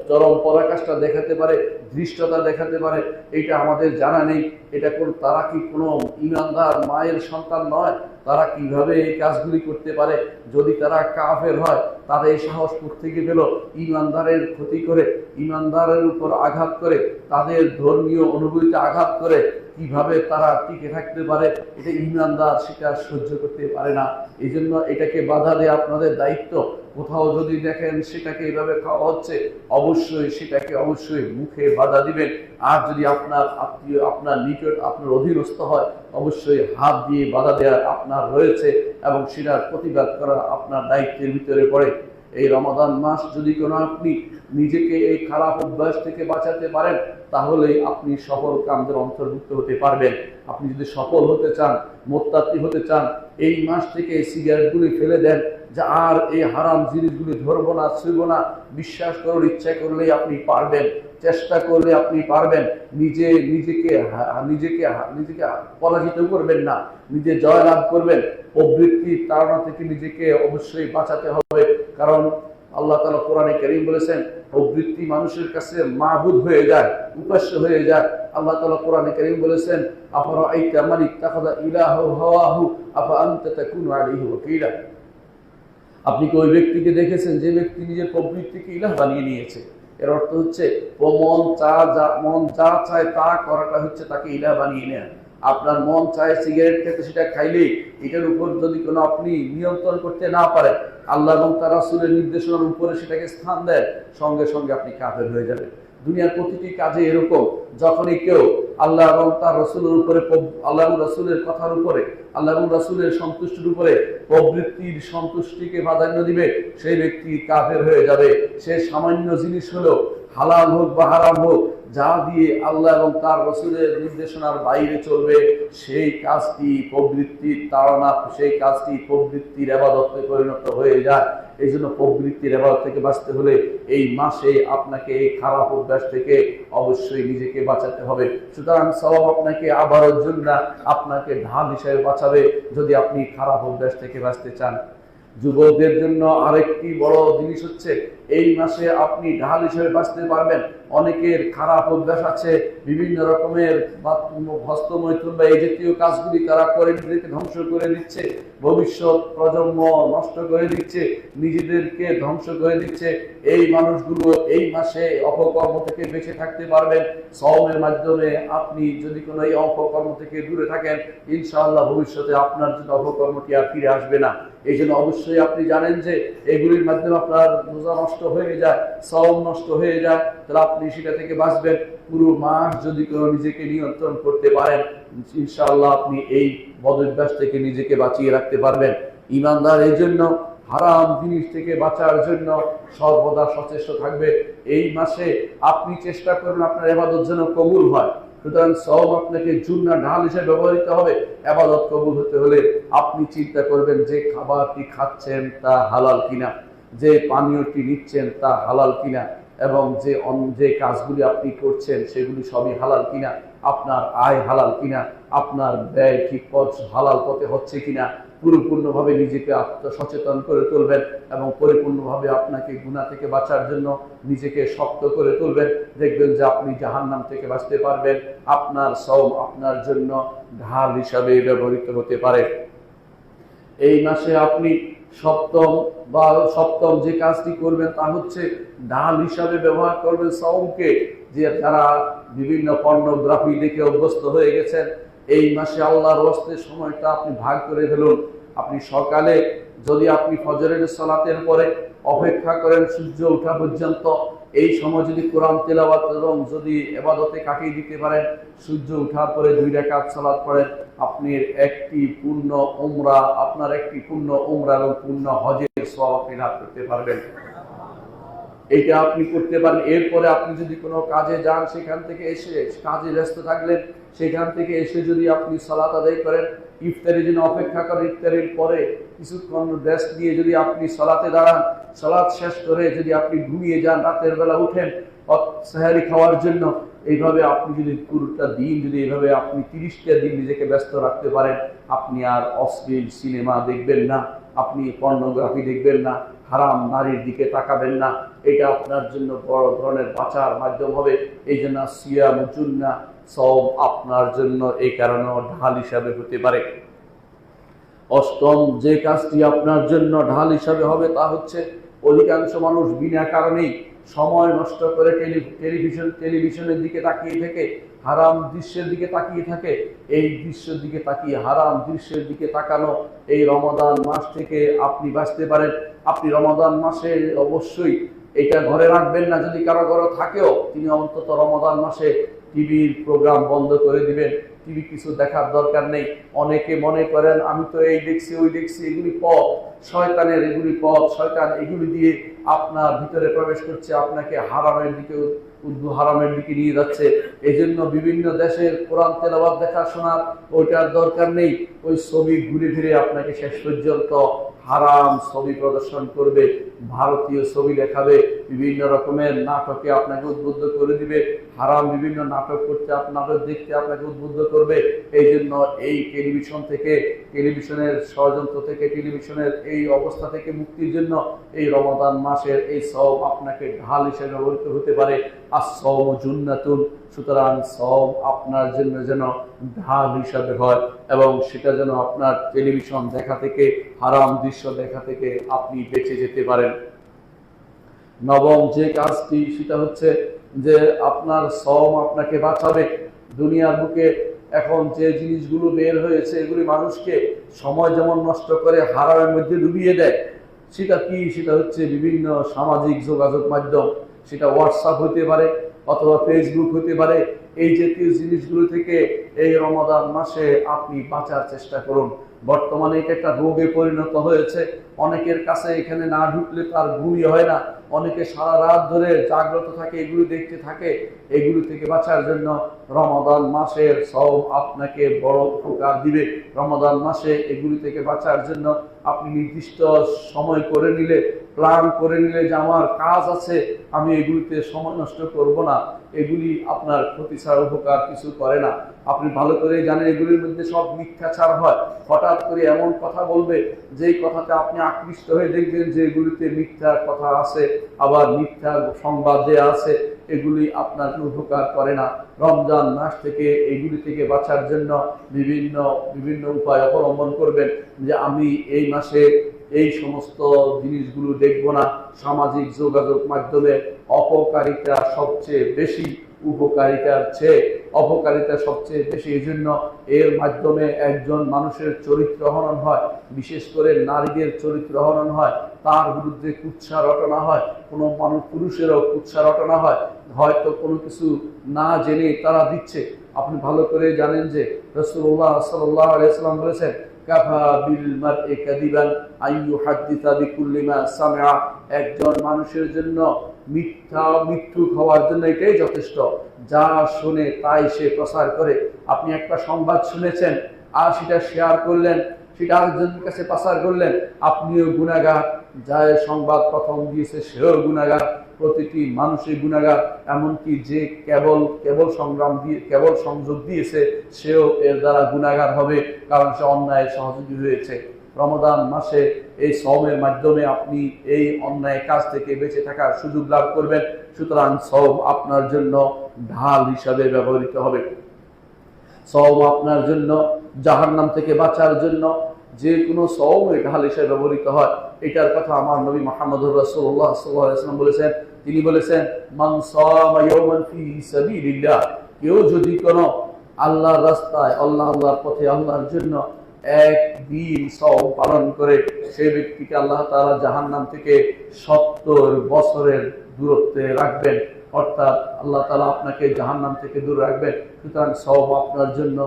চরম পরাকাষ্ঠা দেখাতে পারে, ধৃষ্টতা দেখাতে পারে, এটা আমাদের জানা নেই। এটা তারা কি কোনো ইমানদার মায়ের সন্তান নয়? তারা কিভাবে এই কাজগুলি করতে পারে? যদি তারা কাফের হয়, তারা এই সাহস থেকে পেল ইমানদারের ক্ষতি করে, ইমানদারের উপর আঘাত করে, তাদের ধর্মীয় অনুভূতিতে আঘাত করে কিভাবে তারা টিকে থাকতে পারে? এটা ইমানদার সেটা সহ্য করতে পারে না। এই জন্য এটাকে বাধা দেওয়া আপনাদের দায়িত্ব। কোথাও যদি দেখেন সেটাকে এইভাবে খাওয়া হচ্ছে, সেটাকে অবশ্যই মুখে বাধা দিবেন। আর যদি আপনার আত্মীয়, আপনার নিকট, আপনার অধীনস্থ হয়, অবশ্যই হাত দিয়ে বাধা দেওয়া আপনার রয়েছে এবং সেটার প্রতিবাদ করা আপনার দায়িত্বের ভিতরে পড়ে। এই রমাদান মাস যদি কোনো আপনি নিজেকে এই খারাপ অভ্যাস থেকে বাঁচাতে পারেন, তাহলে আপনি সফল কামদের অন্তর্ভুক্ত হতে পারবেন। আপনি যদি সফল হতে চান, মোত্তাকি হতে চান, এই মাস থেকে সিগারেটগুলি ফেলে দেন, যে আর এই হারাম জিনিসগুলি ধরবো না, ছুঁবো না। বিশ্বাস করুন, ইচ্ছা করলেই আপনি পারবেন, চেষ্টা করলে আপনি পারবেন। নিজেকে পরাজিত করবেন না, নিজে জয় লাভ করবেন। প্রবৃত্তির তাড়না থেকে নিজেকে অবশ্যই বাঁচাতে হবে। কারণ আল্লাহ তাআলা কোরআনে কারীম বলেছেন, প্রবৃত্তি মানুষের কাছে মাবুদ হয়ে যায়, উপাস্য হয়ে যায়। আল্লাহ তাআলা কোরআনে কারীম বলেছেন, আফারাআইতা মান ইত্তাখাযা ইলাহু হাওয়াহু আফা আনতা তাকুনু আলাইহি ওয়াকিলা। আপনি কি ওই ব্যক্তিকে দেখেছেন যে ব্যক্তি নিজের প্রবৃত্তিকে ইলাহ বানিয়ে নিয়েছে? এর অর্থ হচ্ছে মন যা চায় তা করাটা হচ্ছে তাকে ইলাহ বানিয়ে নেয়া। আপনার মন চায় সিগারেট খেতে, সেটা খাইলেই এটার উপর যদি কোনো আপনি নিয়ন্ত্রণ করতে না পারেন, আল্লাহ এবং তার রাসূলের নির্দেশনার উপরে সেটাকে স্থান দেন, সঙ্গে সঙ্গে আপনি কাফের হয়ে যাবেন। দুনিয়ার প্রতিটি কাজে এরকম, যখনই কেউ আল্লাহ এবং তার রাসূলের উপরে, আল্লাহ এবং রাসূলের কথার উপরে, আল্লাহ এবং রাসূলের সন্তুষ্টির উপরে প্রবৃত্তির সন্তুষ্টিকে প্রাধান্য দিবে, সেই ব্যক্তি কাফের হয়ে যাবে। সে সামান্য জিনিস হলো, হালাল হোক বা হারাম হোক, যা দিয়ে আল্লাহ এবং তার রাসূলের নির্দেশনার বাইরে চলবে, সেই কাজটি প্রবৃত্তির তাড়না, সেই কাজটি প্রবৃত্তির ইবাদতে পরিণত হয়ে যায়। এই জন্য প্রবৃত্তির ইবাদত থেকে বাঁচতে হলে এই মাসে আপনাকে এই খারাপ অভ্যাস থেকে অবশ্যই নিজেকে বাঁচাতে হবে। সুতরাং সওয়াব আপনাকে আবারও জন্য আপনাকে ঢাল হিসেবে বাঁচাবে যদি আপনি খারাপ অভ্যাস থেকে বাঁচতে চান। যুবকদের জন্য আরেকটি বড় জিনিস হচ্ছে, এই মাসে আপনি ঢাল হিসেবে বাঁচতে পারবেন। অনেকের খারাপ অভ্যাস আছে, বিভিন্ন রকমের হস্তমৈথুন বা এই জাতীয় কাজগুলি তারা করে নিজেদেরকে ধ্বংস করে দিচ্ছে, ভবিষ্যৎ প্রজন্ম নষ্ট করে দিচ্ছে, নিজেদেরকে ধ্বংস করে দিচ্ছে। এই মানুষগুলো এই মাসে অপকর্ম থেকে বেঁচে থাকতে পারবেন। সওমের মাধ্যমে আপনি যদি কোনো এই অপকর্ম থেকে দূরে থাকেন, ইনশাআল্লাহ ভবিষ্যতে আপনার জন্য অপকর্মটি আর ফিরে আসবে না। এই জন্য অবশ্যই আপনি জানেন যে এগুলির মাধ্যমে আপনার রোজা নষ্ট হয়ে যায়, সওম নষ্ট হয়ে যায়, তাহলে আপনি সেটা থেকে বাঁচবেন। পুরো মাস যদি কোনো নিজেকে নিয়ন্ত্রণ করতে পারেন, ইনশাআল্লাহ আপনি এই বদঅভ্যাস থেকে নিজেকে বাঁচিয়ে রাখতে পারবেন। ঈমানদার এই জন্য হারাম জিনিস থেকে বাঁচার জন্য সর্বদা সচেষ্ট থাকবে। এই মাসে আপনি চেষ্টা করুন আপনার ইবাদত যেন কবুল হয়। সুতরাং সওম আপনাকে জুন্না ঢাল হিসেবে ব্যবহৃত হবে। ইবাদত কবুল হতে হলে আপনি চিন্তা করবেন যে খাবারটি খাচ্ছেন তা হালাল কিনা, যে পানীয়টি নিচ্ছেন তা হালাল কিনা, এবং যে কাজগুলি আপনি করছেন সেগুলি সবই হালাল কিনা, আপনার আয় হালাল কিনা, আপনার ব্যয় ঠিক হালাল পথে হচ্ছে কিনা। পরিপূর্ণভাবে নিজেকে আত্মসচেতন করে তুলবেন এবং পরিপূর্ণভাবে আপনাকে গুনাহ থেকে বাঁচার জন্য নিজেকে শক্ত করে তুলবেন। দেখবেন যে আপনি জাহান্নাম থেকে বাঁচতে পারবেন। আপনার সওম আপনার জন্য ঢাল হিসাবে ব্যবহৃত হতে পারে। এই মাসে আপনি সপ্তম যে কাজটি করবেন তা হচ্ছে ঢাল হিসাবে ব্যবহার করবেন সওমকে। যে যারা বিভিন্ন পর্নোগ্রাফি দেখে অভ্যস্ত হয়ে গেছেন, এই মাসে আল্লাহর ওয়াস্তে সময়টা আপনি ভাগ করে ফেলুন। আপনি সকালে যদি আপনি ফজরের সালাতের পরে অপেক্ষা করেন সূর্য ওঠা পর্যন্ত, এই সময় যদি কোরআন তেলাওয়াত এবং যদি ইবাদতে কাটিয়ে দিতে পারেন, সূর্য ওঠার পরে 2 রাকাত সালাত পড়েন, আপনার একটি পূর্ণ উমরা এবং পূর্ণ হজের সওয়াব আপনি লাভ করতে পারবেন। এটা আপনি করতে পারেন। এরপরে আপনি যদি কোনো কাজে যান, সেখান থেকে এসে কাজে ব্যস্ত থাকলেন, সেখান থেকে এসে যদি আপনি সালাত আদায় করেন, ইফতারের জন্য অপেক্ষা করেন, ইফতারের পরে কিছুক্ষণ রেস্ট দিয়ে যদি আপনি সালাতে দাঁড়ান, সালাত শেষ করে যদি আপনি ঘুমিয়ে যান, রাতের বেলা উঠেন সেহরি খাওয়ার জন্য, এইভাবে আপনি যদি পুরোটা দিন যদি এইভাবে আপনি 30টা দিন নিজেকে ব্যস্ত রাখতে পারেন, আপনি আর অশ্লীল সিনেমা দেখবেন না, আপনি পর্নোগ্রাফি দেখবেন না, হারাম নারীর দিকে তাকাবেন না। এটা আপনার জন্য বড় ধরনের বাঁচার মাধ্যম হবে। এই জন্য সিয়াম জুন্না সওম আপনার জন্য এই কারণেও ঢাল হিসাবে হতে পারে। অষ্টম যে কাজটি আপনার জন্য ঢাল হিসাবে হবে তা হচ্ছে, অধিকাংশ মানুষ বিনা কারণেই সময় নষ্ট করে টেলিভিশনের দিকে তাকিয়ে থাকে, হারাম দৃশ্যের দিকে তাকিয়ে থাকে। এই দৃশ্যের দিকে তাকিয়ে হারাম দৃশ্যের দিকে তাকানো এই রমাদান মাস থেকে আপনি বাঁচতে পারেন। আপনি রমাদান মাসে অবশ্যই এটা ঘরে রাখবেন না, যদি কারো ঘরে থাকেও তিনি অন্তত রমাদান মাসে টিভির প্রোগ্রাম বন্ধ করে দিবেন। টিভি কিছু দেখার দরকার নেই। অনেকে মনে করেন আমি তো এই দেখছি ওই দেখছি, এগুলি পথ শয়তানের, এগুলি পথ শয়তান এগুলি দিয়ে আপনার ভিতরে প্রবেশ করছে, আপনাকে হারামের দিকে নিয়ে যাচ্ছে। এই জন্য বিভিন্ন দেশের কোরআন তেলাওয়াত দেখাশোনার ওইটার দরকার নেই। ওই ছবি ঘুরে ফিরে আপনাকে শেষ পর্যন্ত হারাম ছবি প্রদর্শন করবে, ভারতীয় ছবি দেখাবে, বিভিন্ন রকমের নাটকে আপনাকে উদ্বুদ্ধ করে দিবে, হারাম বিভিন্ন নাটক দেখতে আপনাকে উদ্বুদ্ধ করবে। এই জন্য এই টেলিভিশনের ষড়যন্ত্র থেকে, টেলিভিশনের এই অবস্থা থেকে মুক্তির জন্য এই রমাদান মাসের এই সওম আপনাকে ঢাল হিসেবে ব্যবহৃত হতে পারে। আস-সাওমু জুন্নাতুন, সুতরাং সওম আপনার জন্য যেন ঢাল হিসাবে হয় এবং সেটা যেন আপনার টেলিভিশন দেখা থেকে, হারাম দৃশ্য দেখা থেকে আপনি বেঁচে যেতে পারেন। নবম যে কাজটি সেটা হচ্ছে যে আপনার সওম আপনাকে বাঁচাবে। দুনিয়ার বুকে এখন যে জিনিসগুলো বের হয়েছে এগুলি মানুষকে সময় যেমন নষ্ট করে হারামের মধ্যে ডুবিয়ে দেয়। সেটা কি? সেটা হচ্ছে বিভিন্ন সামাজিক যোগাযোগ মাধ্যম, সেটা হোয়াটসঅ্যাপ হতে পারে অথবা ফেসবুক হতে পারে। এই জাতীয় জিনিসগুলো থেকে এই রমাদান মাসে আপনি বাঁচার চেষ্টা করুন। বর্তমানে এটা একটা রোগে পরিণত হয়েছে। অনেকের কাছে এখানে না ঢুকলে তার ঘুমই হয় না, অনেকে সারা রাত ধরে জাগ্রত থাকে, এগুলো দেখতে থাকে। এগুলো থেকে বাঁচার জন্য রমাদান মাসের সওম আপনাকে বড় উপকার দিবে। রমাদান মাসে এগুলি থেকে বাঁচার জন্য আপনি নির্দিষ্ট সময় করে নিলে, প্ল্যান করে নিলে যে আমার কাজ আছে, আমি এগুলিতে সময় নষ্ট করব না, এগুলি আপনার ক্ষতি ছাড়া উপকার কিছু করে না। আপনি ভালো করে জানেন এগুলির মধ্যে সব মিথ্যাচার হয়। হঠাৎ করে এমন কথা বলবে যেই কথাতে আপনি আকৃষ্ট হয়ে দেখবেন যে এগুলিতে মিথ্যা কথা আছে, আবার মিথ্যা সংবাদ দেয়া আছে। এগুলি আপনার উপকার করে না। রমজান মাস থেকে এগুলি থেকে বাঁচার জন্য বিভিন্ন উপায় অবলম্বন করবেন, যে আমি এই মাসে এই সমস্ত জিনিসগুলো দেখব না। সামাজিক যোগাযোগ মাধ্যমে অপকারিতা সবচেয়ে বেশি, উপকারিতার চেয়ে অপকারিতা সবচেয়ে বেশি। এই জন্য এর মাধ্যমে একজন মানুষের চরিত্র হনন হয়, বিশেষ করে নারীদের চরিত্র হনন হয়, তার বিরুদ্ধে কুৎসা রটনা হয়, কোনো পুরুষেরও কুৎসা রটনা হয়, হয়তো কোনো কিছু না জেনে তারা দিচ্ছে। আপনি ভালো করে জানেন যে রাসূলুল্লাহ সাল্লাল্লাহু আলাইহি ওয়াসাল্লাম বলেছেন, কাফা বিল মারই কাদিবান আইয়ুহাদ্দিসা বিকুল্লি মা সামিআ। একজন মানুষের জন্য মিথ্যুক হওয়ার জন্য এটাই যথেষ্ট, যা শুনে তাই সে প্রচার করে। আপনি একটা সংবাদ শুনেছেন আর সেটা শেয়ার করলেন, সেটা আরেকজনের কাছে প্রচার করলেন, আপনিও গুনাহগার। যা সংবাদ প্রথম দিয়েছে সেও গুনাহগার, প্রতিটি মানুষই গুনাহগার। এমনকি যে কেবল সংযোগ দিয়েছে সেও এর দ্বারা গুনাহগার হবে, কারণ সে অন্যায় সহযোগী হয়েছে। রমাদান মাসে এই সওমের মাধ্যমে আপনি এই অন্যায় কাজ থেকে বেঁচে থাকার সুযোগ লাভ করবেন। সুতরাং সওম আপনার জন্য ঢাল হিসাবে ব্যবহৃত হবে। সওম আপনার জন্য জাহান্নাম থেকে বাঁচার জন্য যে কোনো সওমে ঢাল হিসাবে ব্যবহৃত হয়। এটার কথা আমার নবী মুহাম্মদুর রাসূলুল্লাহ সাল্লাল্লাহু আলাইহি ওয়াসাল্লাম বলেছেন। তিনি বলেছেন, মান সামা ইয়াওমান ফি সাবিলিল্লাহ, কেউ যদি কোনো আল্লাহর রাস্তায়, আল্লাহর পথে, আল্লাহর জন্য একদিন সওম পালন করে, সেই ব্যক্তিকে আল্লাহ তাআলা জাহান্নাম থেকে 70 বছরের দূরত্বে রাখবেন। অর্থাৎ আল্লাহ তাআলা আপনাকে জাহান্নাম থেকে দূরে রাখবেন। সুতরাং সওম আপনার জন্য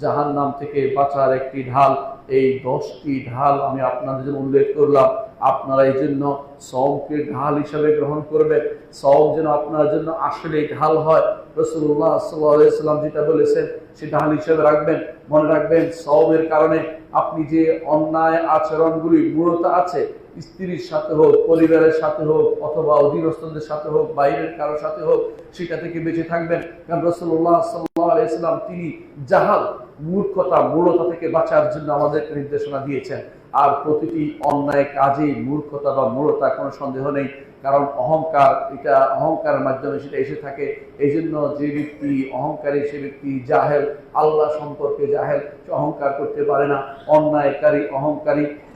জাহান্নাম থেকে বাঁচার একটি ঢাল। এই 10টি ঢাল আমি আপনাদের জন্য উল্লেখ করলাম। আপনারা এই জন্য সওমকে ঢাল হিসাবে গ্রহণ করবেন। সওম যেন আপনার জন্য আসলে ঢাল হয়। রাসূলুল্লাহ সাল্লাল্লাহু আলাইহি ওয়াসাল্লাম যেটা বলেছেন সে ঢাল হিসাবে রাখবেন। মনে রাখবেন, সওমের কারণে আপনি যে অন্যায় আচরণগুলি মূলত আছে, স্ত্রীর সাথে হোক, পরিবারের সাথে হোক, অথবা অধীনস্থদের সাথে হোক, বাইরের কারোর সাথে হোক, সেটা থেকে বেঁচে থাকবেন। কারণ রাসূলুল্লাহ সাল্লাল্লাহু আলাইহি ওয়াসাল্লাম তিনি জাহাল, মূর্খতা, মূঢ়তা থেকে বাঁচার জন্য আমাদেরকে নির্দেশনা দিয়েছেন। আর প্রতিটি অন্যায় কাজেই মূর্খতা বা মূঢ়তা, কোনো সন্দেহ নেই। কারণ অহংকার, এটা অহংকারের মাধ্যমে সেটা এসে থাকে। এই জন্য যে ব্যক্তি অহংকারী সে ব্যক্তি জাহেল, আল্লাহ সম্পর্কে জাহেল, সে অহংকার করতে পারে না।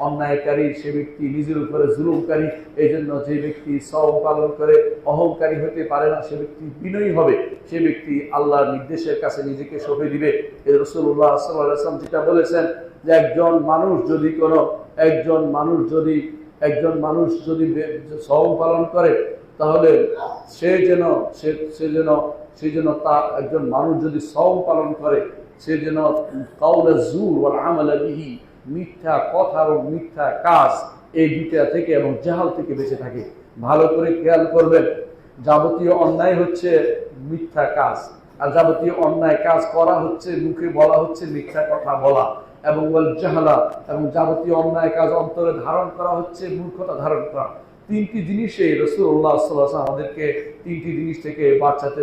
অন্যায়কারী সে ব্যক্তি নিজের উপরে জুলুমকারী। এই জন্য যে ব্যক্তি সওম পালন করে অহংকারী হতে পারে না, সে ব্যক্তি বিনয়ী হবে, সে ব্যক্তি আল্লাহর নির্দেশের কাছে নিজেকে সঁপে দিবে। রাসূলুল্লাহ সাল্লাল্লাহু আলাইহি ওয়াসাল্লাম যেটা বলেছেন যে একজন মানুষ যদি সওম পালন করে, তাহলে সে যেন তার একজন মানুষ যদি সওম পালন করে, সে যেন কাউলা জুর ওয়াল আমালা বিহি, মিথ্যা কথা এবং মিথ্যা কাজ, এই দুইটা থেকে এবং জাহাল থেকে বেঁচে থাকে। ভালো করে খেয়াল করবেন, যাবতীয় অন্যায় হচ্ছে মিথ্যা কাজ, আর যাবতীয় অন্যায় কাজ করা হচ্ছে, মুখে বলা হচ্ছে মিথ্যা কথা বলা, এবং ওয়াল জাহলা, এবং যাবতীয় অন্যায় কাজ অন্তরে ধারণ করা হচ্ছে মূর্খতা ধারণ করা। তিনটি জিনিসে রাসূলুল্লাহ সাল্লাল্লাহু আলাইহি ওয়াসাল্লাম আমাদেরকে তিনটি জিনিস থেকে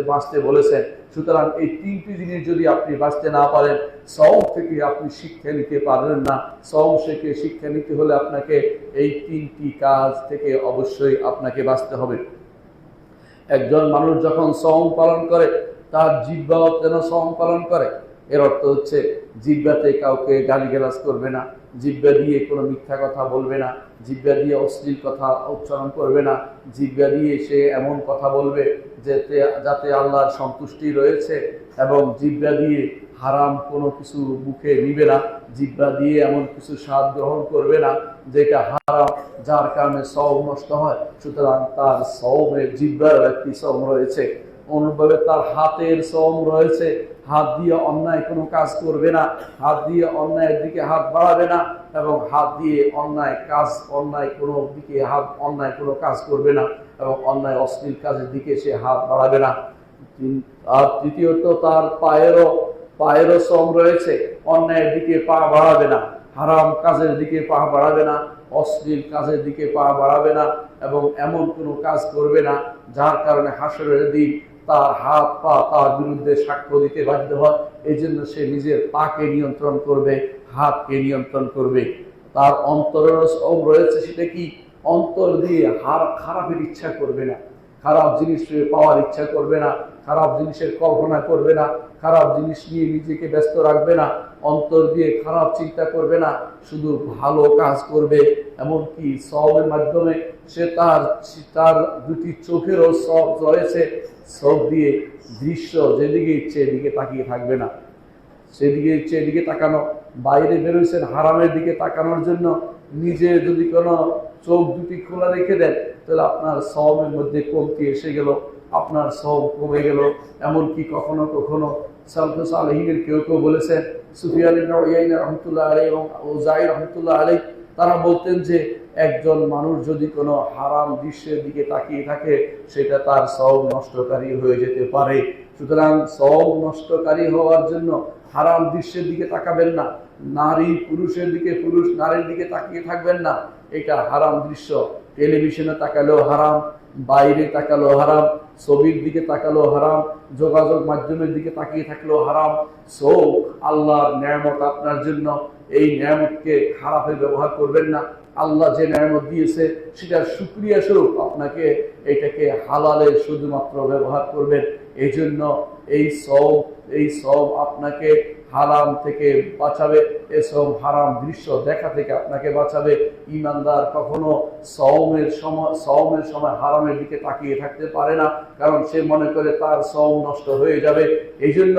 বাঁচতে বলেছেন। সুতরাং এই তিনটি জিনিস যদি আপনি বাঁচতে না পারেন, সওম থেকে আপনি শিক্ষা নিতে পারবেন না। সওম থেকে শিক্ষা নিতে হলে আপনাকে এই তিনটি কাজ থেকে অবশ্যই আপনাকে বাঁচতে হবে। একজন মানুষ যখন সওম পালন করে, তার জিহ্বাও যেন সওম পালন করে। এর অর্থ হচ্ছে জিহ্বাতে কাউকে গালিগালাজ করবে না, জিহ্বা দিয়ে কোনো মিথ্যা কথা বলবে না, জিহ্বা দিয়ে অশ্লীল কথা উচ্চারণ করবে না, জিহ্বা দিয়ে সে এমন কথা বলবে যাতে আল্লাহর সন্তুষ্টি রয়েছে, এবং জিহ্বা দিয়ে হারাম কোনো কিছু মুখে নিবে না, জিহ্বা দিয়ে এমন কিছু স্বাদ গ্রহণ করবে না যেটা হারাম, যার কারণে সওম নষ্ট হয়। সুতরাং তার সওমের জিহ্বার একটি সওম রয়েছে। অনুভাবে তার হাতের সওম রয়েছে, হাত দিয়ে অন্যায় কোনো কাজ করবে না, হাত দিয়ে অন্যায়ের দিকে হাত বাড়াবে না, এবং হাত দিয়ে অন্যায় কোনো কাজ করবে না, এবং অন্যায় অশ্লীল কাজের দিকে সে হাত বাড়াবে না। আর তৃতীয়ত তার পায়েরও সওম রয়েছে, অন্যায়ের দিকে পা বাড়াবে না, হারাম কাজের দিকে পা বাড়াবে না, অশ্লীল কাজের দিকে পা বাড়াবে না, এবং এমন কোনো কাজ করবে না যার কারণে হাসরের দিন তার হাত পা তার বিরুদ্ধে সাক্ষ্য দিতে বাধ্য হয়। এই জন্য সে নিজের পাকে নিয়ন্ত্রণ করবে, হাতকে নিয়ন্ত্রণ করবে। তার অন্তরের সওম রয়েছে, সেটা কি? অন্তর দিয়ে খারাপের ইচ্ছা করবে না, খারাপ জিনিস পাওয়ার ইচ্ছা করবে না, খারাপ জিনিসের কল্পনা করবে না, খারাপ জিনিস নিয়ে নিজেকে ব্যস্ত রাখবে না, অন্তর দিয়ে খারাপ চিন্তা করবে না, শুধু ভালো কাজ করবে। এমনকি সওমের মাধ্যমে সে তার দুটি চোখেরও সওম রয়েছে, চোখ দিয়ে দৃশ্য যেদিকে ইচ্ছে এদিকে তাকিয়ে থাকবে না, সেদিকে ইচ্ছে এদিকে তাকানো। বাইরে বেরোইছেন হারামের দিকে তাকানোর জন্য, নিজে যদি কোনো চোখ দুটি খোলা রেখে দেন, তাহলে আপনার সওমের মধ্যে কমতি এসে গেল, আপনার সওম কমে গেল। এমনকি কখনো কখনো সালফে সালেহিনের কেউ বলেছেন, সুফিয়ান ইবনে উয়াইনা রাহমাতুল্লাহ আলাইহি এবং উযাই রাহমাতুল্লাহ আলাইহি, তারা বলতেন যে একজন মানুষ যদি কোনো হারাম দৃশ্যের দিকে তাকিয়ে থাকে, সেটা তার সওম নষ্টকারী হয়ে যেতে পারে। সুতরাং সওম নষ্টকারী হওয়ার জন্য হারাম দৃশ্যের দিকে তাকাবেন না, পুরুষের দিকে নারীর দিকে তাকিয়ে থাকবেন না, এটা হারাম দৃশ্য। টেলিভিশনে তাকালেও হারাম, বাইরে তাকালেও হারাম, ছবির দিকে তাকালেও হারাম, যোগাযোগ মাধ্যমের দিকে তাকিয়ে থাকলেও হারাম। চোখ আল্লাহর নেয়ামত আপনার জন্য, এই নেয়ামতকে খারাপে ব্যবহার করবেন না। আল্লাহ যে নেয়ামত দিয়েছে সেটার শুকরিয়া স্বরূপ আপনাকে এটাকে হালালে শুধুমাত্র ব্যবহার করবেন। এই জন্য এই সওম আপনাকে হারাম থেকে বাঁচাবে, এসব হারাম দৃশ্য দেখা থেকে আপনাকে বাঁচাবে। ঈমানদার কখনো সওমের সময় হারামের দিকে তাকিয়ে থাকতে পারে না, কারণ সে মনে করে তার সওম নষ্ট হয়ে যাবে। এই জন্য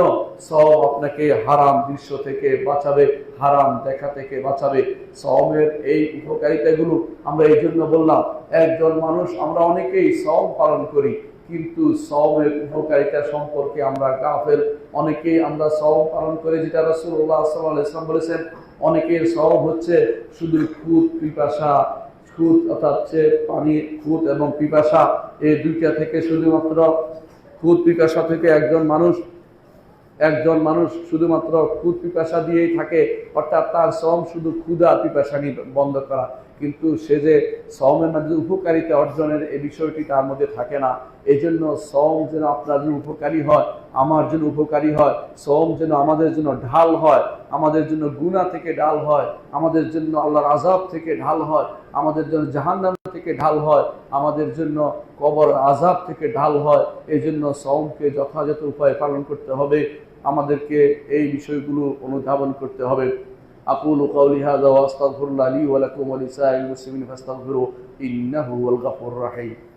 সওম আপনাকে হারাম দৃশ্য থেকে বাঁচাবে, হারাম দেখা থেকে বাঁচাবে। সওমের এই উপকারিতাগুলো আমরা এই জন্য বললাম। একজন মানুষ, আমরা অনেকেই সওম পালন করি, কিন্তু সওমের উপকারিতা সম্পর্কে আমরা গাফেল। অনেকেই আমরা সওম পালন করে, যেটা রাসূলুল্লাহ সাল্লাল্লাহু আলাইহি ওয়াসাল্লাম বলেছেন, অনেকের সওম হচ্ছে শুধু অর্থাৎ পানি, খুঁত এবং পিপাসা, এই দুইটা থেকে শুধুমাত্র খুঁত পিপাসা থেকে একজন মানুষ শুধুমাত্র খুঁত পিপাসা দিয়েই থাকে, অর্থাৎ তার সওম শুধু ক্ষুধা পিপাসা বন্ধ করা। কিন্তু সে যে সওমের মধ্যে উপকারিতা অর্জনের এই বিষয়টি তার মধ্যে থাকে না। এই জন্য সওম যেন আপনার জন্য উপকারী হয়, আমার জন্য উপকারী হয়। সওম যেন আমাদের জন্য ঢাল হয়, আমাদের জন্য গুনাহ থেকে ঢাল হয়, আমাদের জন্য আল্লাহর আযাব থেকে ঢাল হয়, আমাদের জন্য জাহান্নাম থেকে ঢাল হয়, আমাদের জন্য কবর আযাব থেকে ঢাল হয়। এই জন্য সওমকে যথাযথ উপায়ে পালন করতে হবে, আমাদেরকে এই বিষয়গুলো অনুধাবন করতে হবে। আকুলু কাওলি হাযা ওয়া আস্তাগফিরুল্লাহ লি ওয়া লাকুম ওয়া লিসাইরিল মুসলিমিন ফাস্তাগফিরু ইন্নাহু হুয়াল গাফুরুর রাহিম।